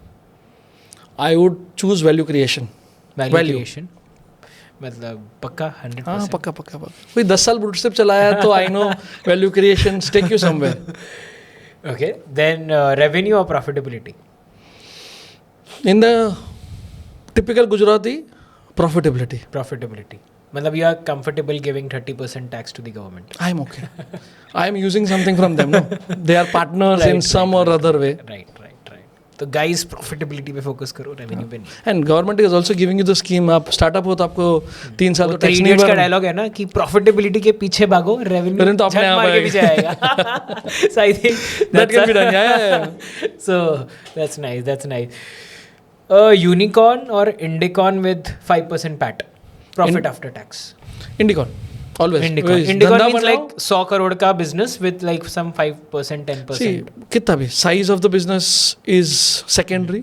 I would choose value creation. Value creation. मतलब पक्का 100%. हाँ, पक्का. कोई 10 साल bootstrap चलाया तो I know value creation take you somewhere. Okay. Then revenue or profitability? In the typical Gujarati, profitability. Profitability. Matlab you are comfortable giving 30% tax to the government. I'm okay. I'm using something from them. No, they are partners in some or other way. Right. तो guys profitability पे focus करो, revenue पे नहीं. And government is also giving you the scheme. आप startup हो तो आपको 3 साल तो वो 3 tax नहीं idiots का भरना. डायलॉग है ना कि profitability के पीछे भागो, revenue Revenue तो अपने झक आप मार के आएगा. पीछे आएगा. So I think That can be done. Yeah. So that's nice. Unicorn or Indicon with 5% PAT, profit after tax. Indicon. Always. Indicon धंधा means बनाओ. like 100 crore का business with like some 5%, 10%. See, कितना भी size of the business is secondary.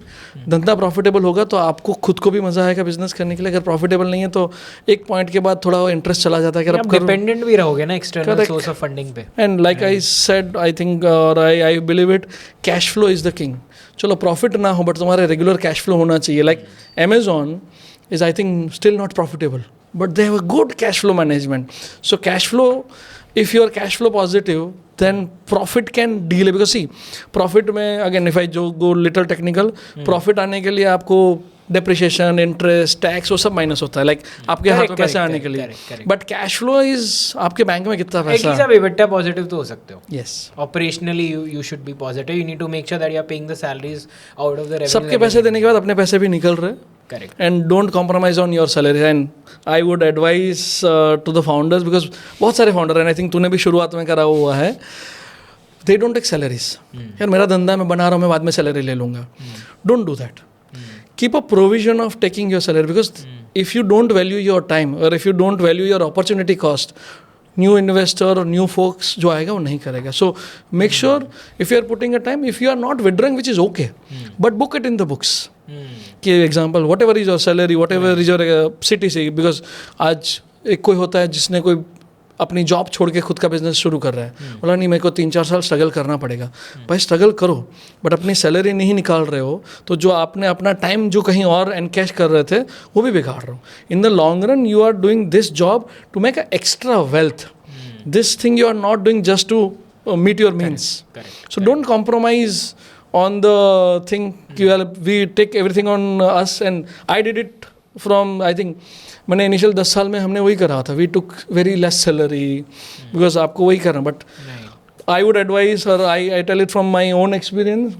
धंधा profitable होगा तो आपको खुद को भी मजा आएगा business करने के लिए. अगर profitable नहीं है तो एक point के बाद थोड़ा interest चला जाता है कि आप अब करो. dependent भी रहोगे ना external Correct. source of funding पे. And like I said, I think or I believe it, cash flow is the king. चलो profit ना हो but तुम्हारे regular cash flow होना चाहिए. Like Amazon is I think still not profitable, but they have a good cash flow management. So cash flow, if you are cash flow positive, then profit can delay. Because see, profit में again if I go little technical, profit आने के लिए आपको depreciation, interest, tax वो सब minus होता है. Like आपके हाथ में पैसे आने के लिए. But cash flow is आपके बैंक में कितना पैसा. At least आप EBITDA positive तो हो सकते हो. Yes. Operationally you should be positive. You need to make sure that you are paying the salaries out of the revenue. सबके पैसे देने के बाद अपने पैसे भी निकल रहे. Correct. And don't compromise on your salary. And I would advise to the founders, because बहुत सारे founder हैं, I think तूने भी शुरुआत में करा हुआ है, they don't take salaries. यार मेरा धंधा मैं बना रहा हूँ, मैं बाद में सैलरी ले लूँगा. Don't do that. Keep a provision of taking your salary, because if you don't value your time or if you don't value your opportunity cost, new investor or new folks जो आएगा वो नहीं करेगा. So make sure if you are putting a time, if you are not withdrawing, which is okay, but book it in the books. कि example what ever is your salary, what ever is your CTC, because आज एक कोई होता है जिसने कोई अपनी job छोड़ के खुद का बिजनेस शुरू कर रहा है, बोला नहीं मेरे को 3-4 साल स्ट्रगल करना पड़ेगा. भाई स्ट्रगल करो, बट अपनी सैलरी नहीं निकाल रहे हो तो जो आपने अपना टाइम जो कहीं और एनकैश कर रहे थे वो भी बिगाड़ रहे हो. In the long run you are doing this job to make a extra wealth. This thing you are not doing just to meet your means. So don't compromise on the thing. We take everything on us, and I did it from, I think मैंने initial 10 साल में हमने वही करा था. We took very less salary because आपको वही करना. But I would advise, or I tell it from my own experience,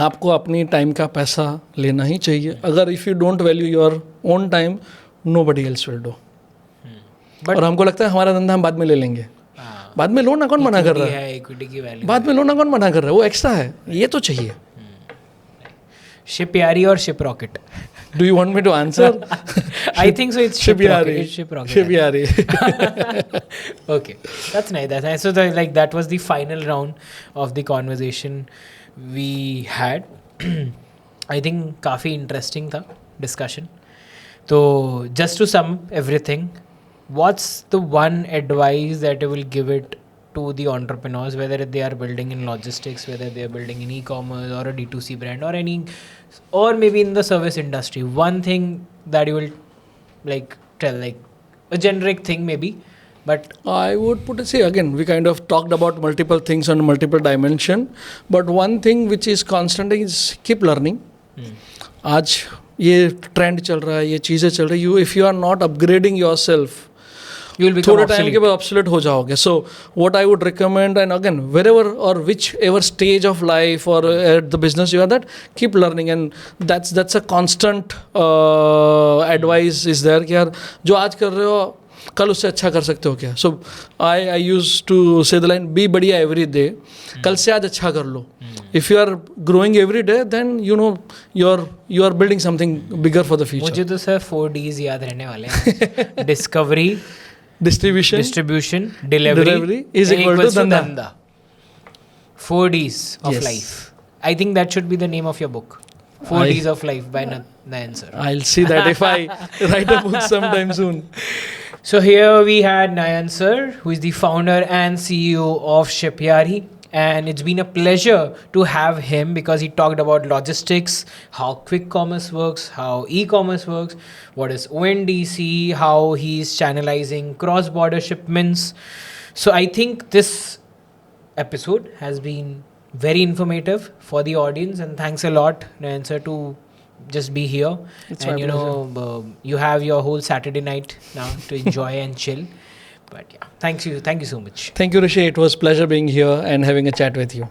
आपको अपनी टाइम का पैसा लेना ही चाहिए. अगर if you don't value your own time, nobody else will do. और हमको लगता है हमारा धंधा हम बाद में ले लेंगे. बाद में लो ना, कौन मना कर रहा है. इक्विटी की वैल्यू बाद में लो ना, कौन मना कर रहा है. वो एक्स्ट्रा है, ये तो चाहिए. शिप यारी और ship rocket. Do you want me to answer? I think so. It's ship rocket. It's ship rocket. Ship yari. Okay, that's nice. So that was the final round of the conversation we had. I think काफी interesting था discussion. So just to sum everything, what's the one advice that you will give it to the entrepreneurs, whether they are building in logistics, whether they are building in e-commerce or a D2C brand or maybe in the service industry? One thing that you will like tell, like a generic thing maybe, but I would put it, see again, we kind of talked about multiple things on multiple dimension, but one thing which is constant is keep learning. आज ये trend चल रहा है, ये चीज़ें चल रही है, if you are not upgrading yourself, you will become थोड़े obsolete. टाइम के बाद ऑब्सोलेट हो जाओगे. So what I would recommend, and again wherever और whichever stage of life और at the business you are, that keep learning. And that's a constant advice is there कि यार जो आज कर रहे हो कल उससे अच्छा कर सकते हो क्या. So I use to say the line be बढ़िया एवरी डे. कल से आज अच्छा कर लो. If you are growing every day then you are building something bigger for the future. मुझे तो सर 4 Ds याद रहने वाले हैं. Discovery, distribution, delivery is equal to dhanda. 4 Ds of life. I think that should be the name of your book. 4 Ds of life by Nayan sir. I'll see that if I write a book sometime soon. So here we had Nayan sir, who is the founder and CEO of Shipyari. And it's been a pleasure to have him because he talked about logistics, how quick commerce works, how e-commerce works, what is ONDC, how he's channelizing cross-border shipments. So I think this episode has been very informative for the audience, and thanks a lot, Nayan sir, to just be here. It's And my you know, you have your whole Saturday night now to enjoy and chill. But yeah, thank you so much. Thank you, Rishi. It was pleasure being here and having a chat with you.